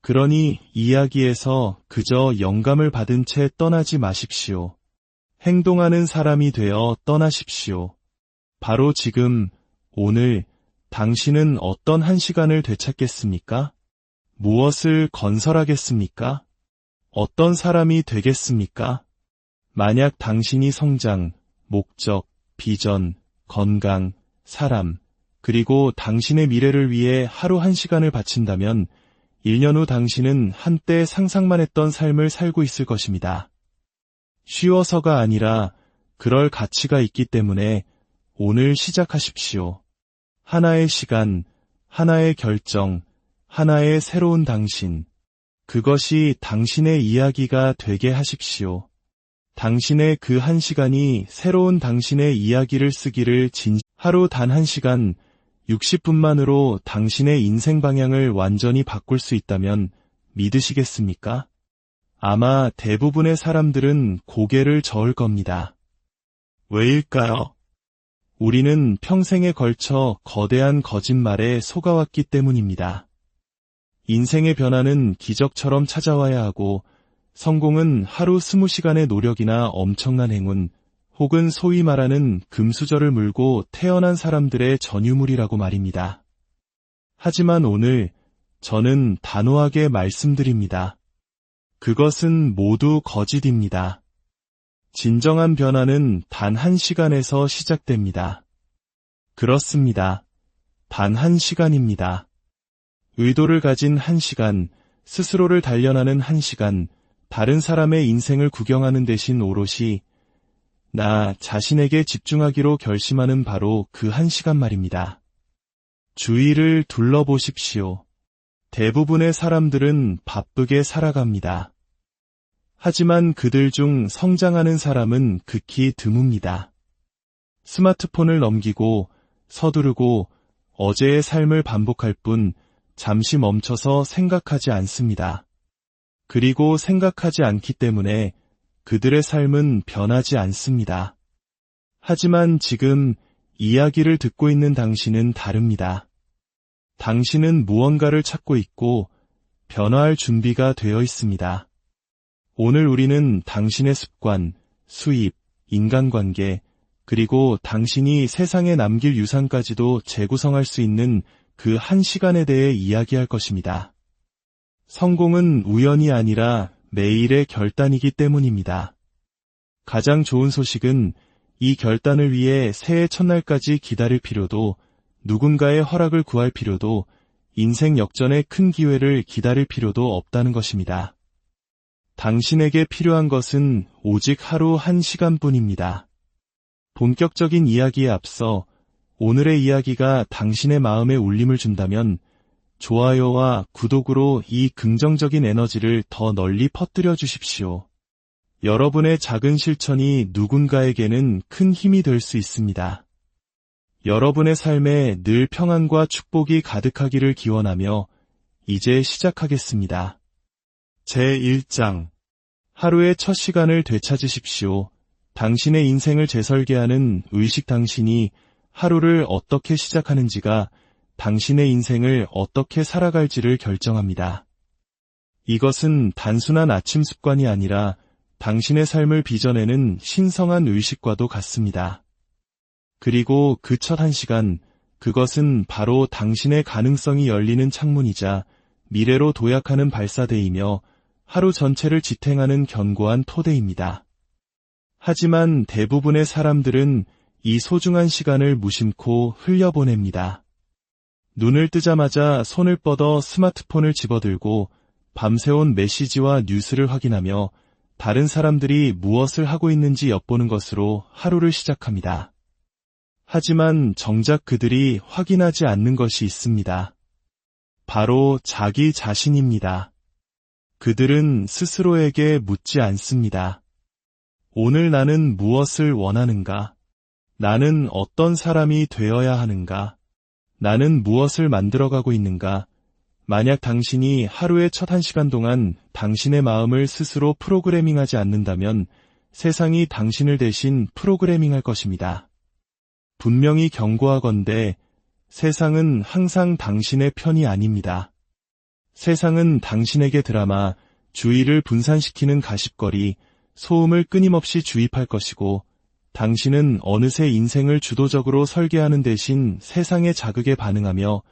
그러니 이야기에서 그저 영감을 받은 채 떠나지 마십시오. 행동하는 사람이 되어 떠나십시오. 바로 지금, 오늘, 당신은 어떤 한 시간을 되찾겠습니까? 무엇을 건설하겠습니까? 어떤 사람이 되겠습니까? 만약 당신이 성장, 목적, 비전, 건강, 사람, 그리고 당신의 미래를 위해 하루 한 시간을 바친다면 1년 후 당신은 한때 상상만 했던 삶을 살고 있을 것입니다. 쉬워서가 아니라 그럴 가치가 있기 때문에 오늘 시작하십시오. 하나의 시간, 하나의 결정, 하나의 새로운 당신. 그것이 당신의 이야기가 되게 하십시오. 당신의 그 한 시간이 새로운 당신의 이야기를 쓰기를 하루 단 한 시간, 60분만으로 당신의 인생 방향을 완전히 바꿀 수 있다면 믿으시겠습니까? 아마 대부분의 사람들은 고개를 저을 겁니다. 왜일까요? 우리는 평생에 걸쳐 거대한 거짓말에 속아왔기 때문입니다. 인생의 변화는 기적처럼 찾아와야 하고 성공은 하루 20시간의 노력이나 엄청난 행운, 혹은 소위 말하는 금수저를 물고 태어난 사람들의 전유물이라고 말입니다. 하지만 오늘 저는 단호하게 말씀드립니다. 그것은 모두 거짓입니다. 진정한 변화는 단 한 시간에서 시작됩니다. 그렇습니다. 단 한 시간입니다. 의도를 가진 한 시간, 스스로를 단련하는 한 시간, 다른 사람의 인생을 구경하는 대신 오롯이 나 자신에게 집중하기로 결심하는 바로 그 한 시간 말입니다. 주위를 둘러보십시오. 대부분의 사람들은 바쁘게 살아갑니다. 하지만 그들 중 성장하는 사람은 극히 드뭅니다. 스마트폰을 넘기고 서두르고 어제의 삶을 반복할 뿐 잠시 멈춰서 생각하지 않습니다. 그리고 생각하지 않기 때문에 그들의 삶은 변하지 않습니다. 하지만 지금 이야기를 듣고 있는 당신은 다릅니다. 당신은 무언가를 찾고 있고 변화할 준비가 되어 있습니다. 오늘 우리는 당신의 습관, 수입, 인간관계, 그리고 당신이 세상에 남길 유산까지도 재구성할 수 있는 그 한 시간에 대해 이야기할 것입니다. 성공은 우연이 아니라 매일의 결단이기 때문입니다. 가장 좋은 소식은 이 결단을 위해 새해 첫날까지 기다릴 필요도, 누군가의 허락을 구할 필요도, 인생 역전의 큰 기회를 기다릴 필요도 없다는 것입니다. 당신에게 필요한 것은 오직 하루 1시간뿐입니다. 본격적인 이야기에 앞서 오늘의 이야기가 당신의 마음에 울림을 준다면 좋아요와 구독으로 이 긍정적인 에너지를 더 널리 퍼뜨려 주십시오. 여러분의 작은 실천이 누군가에게는 큰 힘이 될 수 있습니다. 여러분의 삶에 늘 평안과 축복이 가득하기를 기원하며 이제 시작하겠습니다. 제1장 하루의 첫 시간을 되찾으십시오. 당신의 인생을 재설계하는 의식 당신이 하루를 어떻게 시작하는지가 당신의 인생을 어떻게 살아갈지를 결정합니다. 이것은 단순한 아침 습관이 아니라 당신의 삶을 빚어내는 신성한 의식과도 같습니다. 그리고 그 첫 1시간, 그것은 바로 당신의 가능성이 열리는 창문이자 미래로 도약하는 발사대이며 하루 전체를 지탱하는 견고한 토대입니다. 하지만 대부분의 사람들은 이 소중한 시간을 무심코 흘려보냅니다. 눈을 뜨자마자 손을 뻗어 스마트폰을 집어들고 밤새운 메시지와 뉴스를 확인하며 다른 사람들이 무엇을 하고 있는지 엿보는 것으로 하루를 시작합니다. 하지만 정작 그들이 확인하지 않는 것이 있습니다. 바로 자기 자신입니다. 그들은 스스로에게 묻지 않습니다. 오늘 나는 무엇을 원하는가? 나는 어떤 사람이 되어야 하는가? 나는 무엇을 만들어가고 있는가? 만약 당신이 하루의 첫 1시간 동안 당신의 마음을 스스로 프로그래밍하지 않는다면 세상이 당신을 대신 프로그래밍할 것입니다. 분명히 경고하건대 세상은 항상 당신의 편이 아닙니다. 세상은 당신에게 드라마, 주의를 분산시키는 가십거리, 소음을 끊임없이 주입할 것이고 당신은 어느새 인생을 주도적으로 설계하는 대신 세상의 자극에 반응하며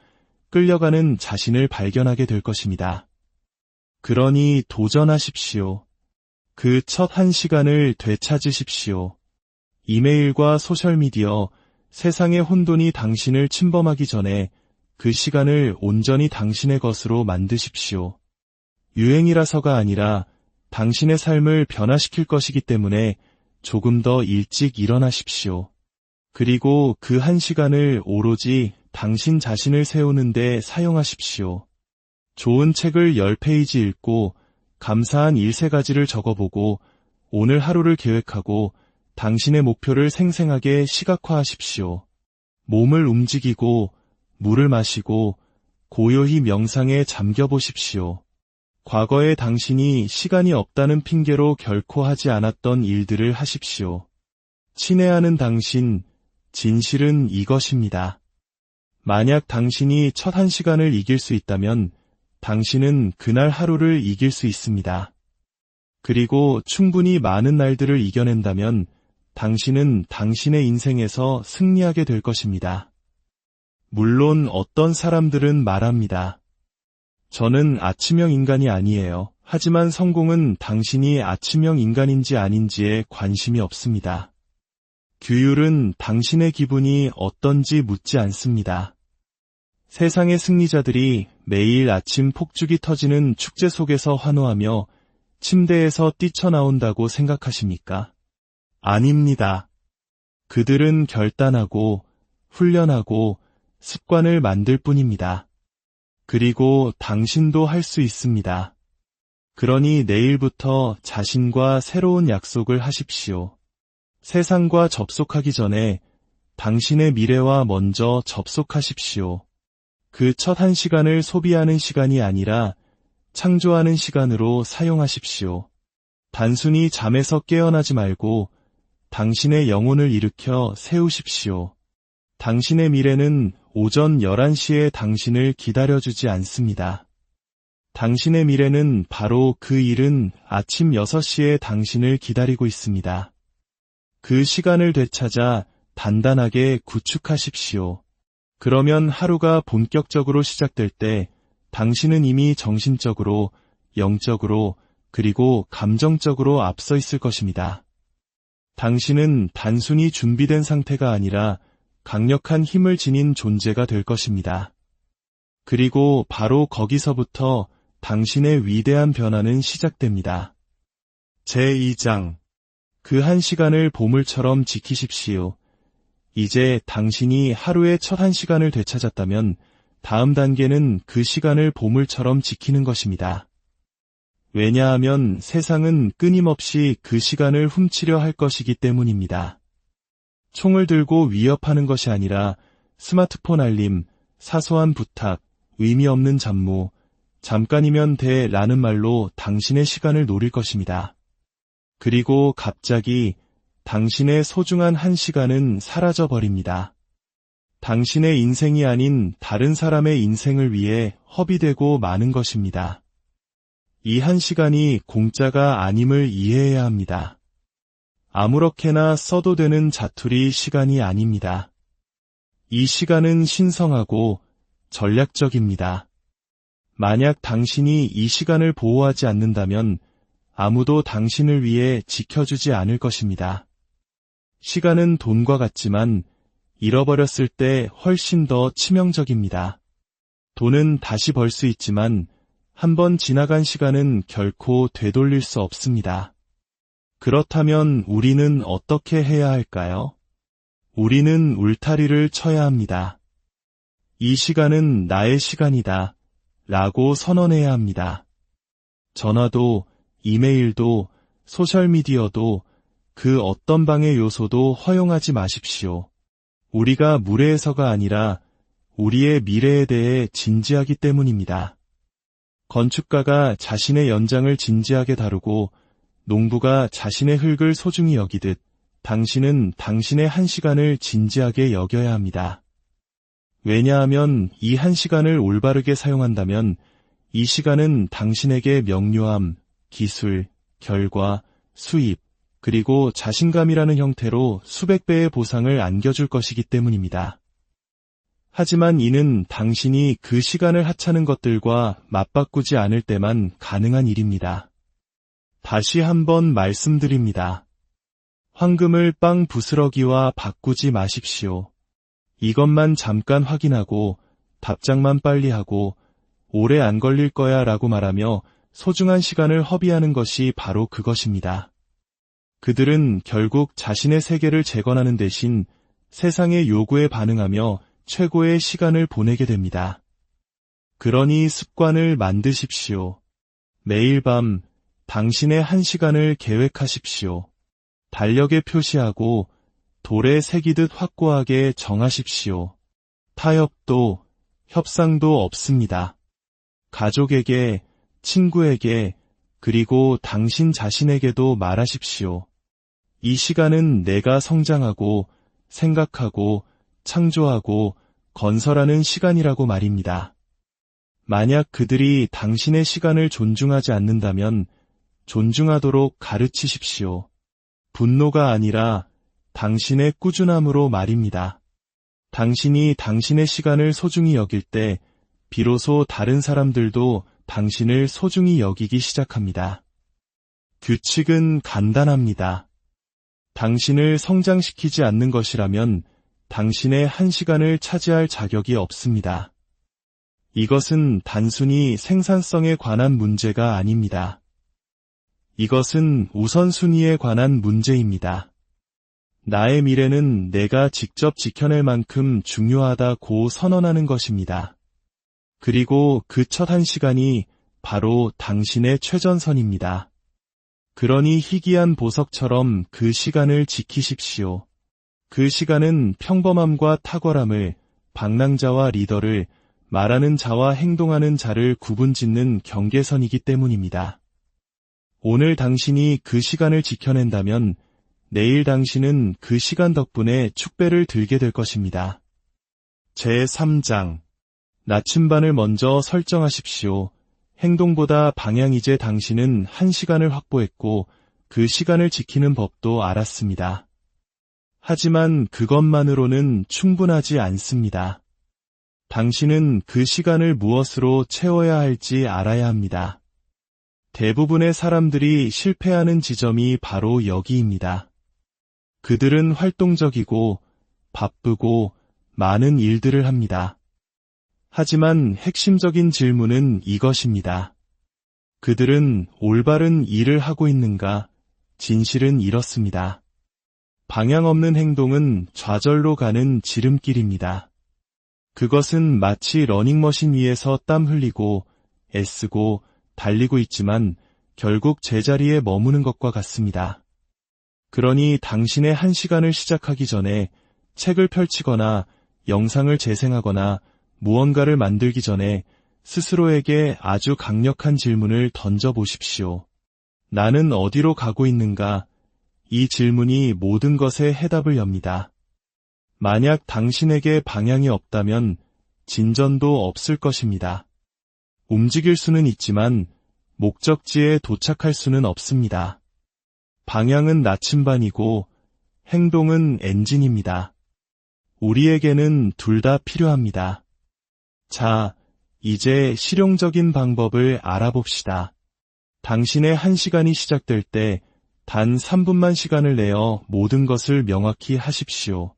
끌려가는 자신을 발견하게 될 것입니다. 그러니 도전하십시오. 그 첫 1시간을 되찾으십시오. 이메일과 소셜미디어, 세상의 혼돈이 당신을 침범하기 전에 그 시간을 온전히 당신의 것으로 만드십시오. 유행이라서가 아니라 당신의 삶을 변화시킬 것이기 때문에 조금 더 일찍 일어나십시오. 그리고 그 1시간을 오로지 당신 자신을 세우는 데 사용하십시오. 좋은 책을 10페이지 읽고 감사한 13가지를 적어보고 오늘 하루를 계획하고 당신의 목표를 생생하게 시각화하십시오. 몸을 움직이고 물을 마시고 고요히 명상에 잠겨보십시오. 과거의 당신이 시간이 없다는 핑계로 결코 하지 않았던 일들을 하십시오. 친애하는 당신, 진실은 이것입니다. 만약 당신이 첫 1시간을 이길 수 있다면 당신은 그날 하루를 이길 수 있습니다. 그리고 충분히 많은 날들을 이겨낸다면 당신은 당신의 인생에서 승리하게 될 것입니다. 물론 어떤 사람들은 말합니다. 저는 아침형 인간이 아니에요. 하지만 성공은 당신이 아침형 인간인지 아닌지에 관심이 없습니다. 규율은 당신의 기분이 어떤지 묻지 않습니다. 세상의 승리자들이 매일 아침 폭죽이 터지는 축제 속에서 환호하며 침대에서 뛰쳐나온다고 생각하십니까? 아닙니다. 그들은 결단하고 훈련하고 습관을 만들 뿐입니다. 그리고 당신도 할 수 있습니다. 그러니 내일부터 자신과 새로운 약속을 하십시오. 세상과 접속하기 전에 당신의 미래와 먼저 접속하십시오. 그 첫 1시간을 소비하는 시간이 아니라 창조하는 시간으로 사용하십시오. 단순히 잠에서 깨어나지 말고 당신의 영혼을 일으켜 세우십시오. 당신의 미래는 오전 11시에 당신을 기다려주지 않습니다. 당신의 미래는 바로 그 일은 아침 6시에 당신을 기다리고 있습니다. 그 시간을 되찾아 단단하게 구축하십시오. 그러면 하루가 본격적으로 시작될 때 당신은 이미 정신적으로, 영적으로, 그리고 감정적으로 앞서 있을 것입니다. 당신은 단순히 준비된 상태가 아니라 강력한 힘을 지닌 존재가 될 것입니다. 그리고 바로 거기서부터 당신의 위대한 변화는 시작됩니다. 제2장. 그 1시간을 보물처럼 지키십시오. 이제 당신이 하루의 첫 1시간을 되찾았다면 다음 단계는 그 시간을 보물처럼 지키는 것입니다. 왜냐하면 세상은 끊임없이 그 시간을 훔치려 할 것이기 때문입니다. 총을 들고 위협하는 것이 아니라 스마트폰 알림, 사소한 부탁, 의미 없는 잡무, 잠깐이면 돼 라는 말로 당신의 시간을 노릴 것입니다. 그리고 갑자기 당신의 소중한 1시간은 사라져버립니다. 당신의 인생이 아닌 다른 사람의 인생을 위해 허비되고 마는 것입니다. 이 1시간이 공짜가 아님을 이해해야 합니다. 아무렇게나 써도 되는 자투리 시간이 아닙니다. 이 시간은 신성하고 전략적입니다. 만약 당신이 이 시간을 보호하지 않는다면 아무도 당신을 위해 지켜주지 않을 것입니다. 시간은 돈과 같지만 잃어버렸을 때 훨씬 더 치명적입니다. 돈은 다시 벌 수 있지만 한번 지나간 시간은 결코 되돌릴 수 없습니다. 그렇다면 우리는 어떻게 해야 할까요? 우리는 울타리를 쳐야 합니다. 이 시간은 나의 시간이다 라고 선언해야 합니다. 전화도, 이메일도, 소셜미디어도 그 어떤 방해 요소도 허용하지 마십시오. 우리가 무례해서가 아니라 우리의 미래에 대해 진지하기 때문입니다. 건축가가 자신의 연장을 진지하게 다루고 농부가 자신의 흙을 소중히 여기듯 당신은 당신의 1시간을 진지하게 여겨야 합니다. 왜냐하면 이 1시간을 올바르게 사용한다면 이 시간은 당신에게 명료함, 기술, 결과, 수입, 그리고 자신감이라는 형태로 수백 배의 보상을 안겨줄 것이기 때문입니다. 하지만 이는 당신이 그 시간을 하찮은 것들과 맞바꾸지 않을 때만 가능한 일입니다. 다시 한번 말씀드립니다. 황금을 빵 부스러기와 바꾸지 마십시오. 이것만 잠깐 확인하고 답장만 빨리 하고 오래 안 걸릴 거야 라고 말하며 소중한 시간을 허비하는 것이 바로 그것입니다. 그들은 결국 자신의 세계를 재건하는 대신 세상의 요구에 반응하며 최고의 시간을 보내게 됩니다. 그러니 습관을 만드십시오. 매일 밤 당신의 1시간을 계획하십시오. 달력에 표시하고 돌에 새기듯 확고하게 정하십시오. 타협도 협상도 없습니다. 가족에게, 친구에게, 그리고 당신 자신에게도 말하십시오. 이 시간은 내가 성장하고 생각하고 창조하고 건설하는 시간이라고 말입니다. 만약 그들이 당신의 시간을 존중하지 않는다면 존중하도록 가르치십시오. 분노가 아니라 당신의 꾸준함으로 말입니다. 당신이 당신의 시간을 소중히 여길 때 비로소 다른 사람들도 당신을 소중히 여기기 시작합니다. 규칙은 간단합니다. 당신을 성장시키지 않는 것이라면 당신의 1시간을 차지할 자격이 없습니다. 이것은 단순히 생산성에 관한 문제가 아닙니다. 이것은 우선순위에 관한 문제입니다. 나의 미래는 내가 직접 지켜낼 만큼 중요하다고 선언하는 것입니다. 그리고 그 첫 1시간이 바로 당신의 최전선입니다. 그러니 희귀한 보석처럼 그 시간을 지키십시오. 그 시간은 평범함과 탁월함을, 방랑자와 리더를, 말하는 자와 행동하는 자를 구분짓는 경계선이기 때문입니다. 오늘 당신이 그 시간을 지켜낸다면 내일 당신은 그 시간 덕분에 축배를 들게 될 것입니다. 제3장 나침반을 먼저 설정하십시오. 행동보다 방향이제 당신은 1시간을 확보했고 그 시간을 지키는 법도 알았습니다. 하지만 그것만으로는 충분하지 않습니다. 당신은 그 시간을 무엇으로 채워야 할지 알아야 합니다. 대부분의 사람들이 실패하는 지점이 바로 여기입니다. 그들은 활동적이고 바쁘고 많은 일들을 합니다. 하지만 핵심적인 질문은 이것입니다. 그들은 올바른 일을 하고 있는가? 진실은 이렇습니다. 방향 없는 행동은 좌절로 가는 지름길입니다. 그것은 마치 러닝머신 위에서 땀 흘리고 애쓰고 달리고 있지만 결국 제자리에 머무는 것과 같습니다. 그러니 당신의 1시간을 시작하기 전에 책을 펼치거나 영상을 재생하거나 무언가를 만들기 전에 스스로에게 아주 강력한 질문을 던져보십시오. 나는 어디로 가고 있는가? 이 질문이 모든 것의 해답을 엽니다. 만약 당신에게 방향이 없다면 진전도 없을 것입니다. 움직일 수는 있지만 목적지에 도착할 수는 없습니다. 방향은 나침반이고 행동은 엔진입니다. 우리에게는 둘 다 필요합니다. 자, 이제 실용적인 방법을 알아봅시다. 당신의 1시간이 시작될 때 단 3분만 시간을 내어 모든 것을 명확히 하십시오.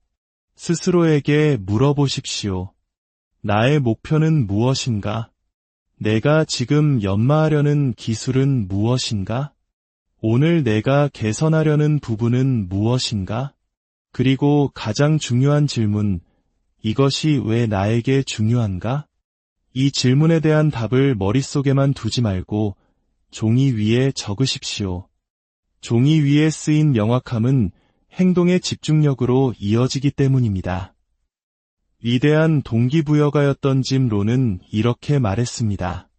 스스로에게 물어보십시오. 나의 목표는 무엇인가? 내가 지금 연마하려는 기술은 무엇인가? 오늘 내가 개선하려는 부분은 무엇인가? 그리고 가장 중요한 질문, 이것이 왜 나에게 중요한가? 이 질문에 대한 답을 머릿속에만 두지 말고 종이 위에 적으십시오. 종이 위에 쓰인 명확함은 행동의 집중력으로 이어지기 때문입니다. 위대한 동기부여가였던 짐 론은 이렇게 말했습니다.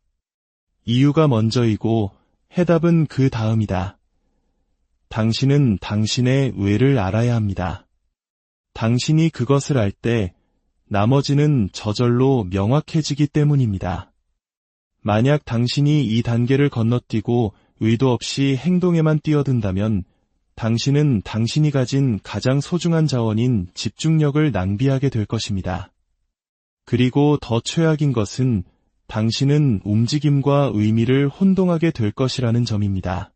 이유가 먼저이고 해답은 그 다음이다. 당신은 당신의 왜를 알아야 합니다. 당신이 그것을 알 때 나머지는 저절로 명확해지기 때문입니다. 만약 당신이 이 단계를 건너뛰고 의도 없이 행동에만 뛰어든다면 당신은 당신이 가진 가장 소중한 자원인 집중력을 낭비하게 될 것입니다. 그리고 더 최악인 것은 당신은 움직임과 의미를 혼동하게 될 것이라는 점입니다.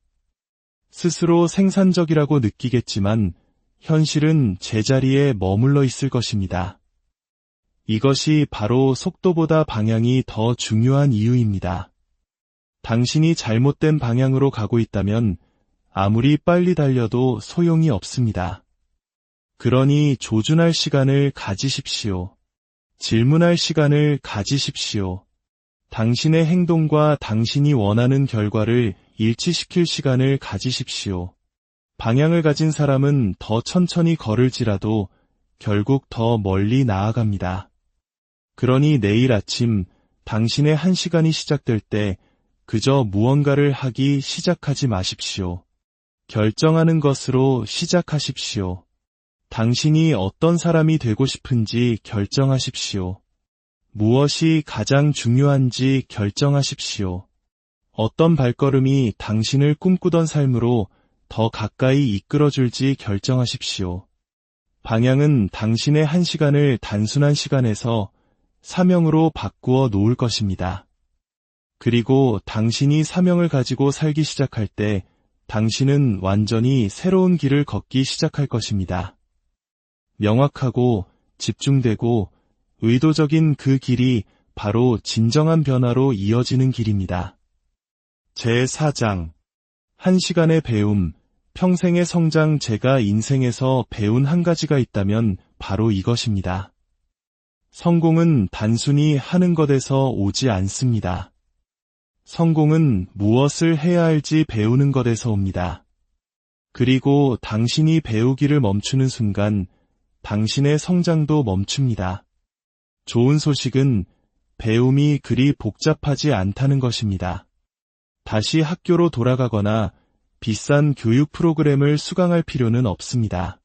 스스로 생산적이라고 느끼겠지만 현실은 제자리에 머물러 있을 것입니다. 이것이 바로 속도보다 방향이 더 중요한 이유입니다. 당신이 잘못된 방향으로 가고 있다면 아무리 빨리 달려도 소용이 없습니다. 그러니 조준할 시간을 가지십시오. 질문할 시간을 가지십시오. 당신의 행동과 당신이 원하는 결과를 일치시킬 시간을 가지십시오. 방향을 가진 사람은 더 천천히 걸을지라도 결국 더 멀리 나아갑니다. 그러니 내일 아침 당신의 1시간이 시작될 때 그저 무언가를 하기 시작하지 마십시오. 결정하는 것으로 시작하십시오. 당신이 어떤 사람이 되고 싶은지 결정하십시오. 무엇이 가장 중요한지 결정하십시오. 어떤 발걸음이 당신을 꿈꾸던 삶으로 더 가까이 이끌어줄지 결정하십시오. 방향은 당신의 1시간을 단순한 시간에서 사명으로 바꾸어 놓을 것입니다. 그리고 당신이 사명을 가지고 살기 시작할 때 당신은 완전히 새로운 길을 걷기 시작할 것입니다. 명확하고 집중되고 의도적인 그 길이 바로 진정한 변화로 이어지는 길입니다. 제4장 1시간의 배움, 평생의 성장. 제가 인생에서 배운 한 가지가 있다면 바로 이것입니다. 성공은 단순히 하는 것에서 오지 않습니다. 성공은 무엇을 해야 할지 배우는 것에서 옵니다. 그리고 당신이 배우기를 멈추는 순간 당신의 성장도 멈춥니다. 좋은 소식은 배움이 그리 복잡하지 않다는 것입니다. 다시 학교로 돌아가거나 비싼 교육 프로그램을 수강할 필요는 없습니다.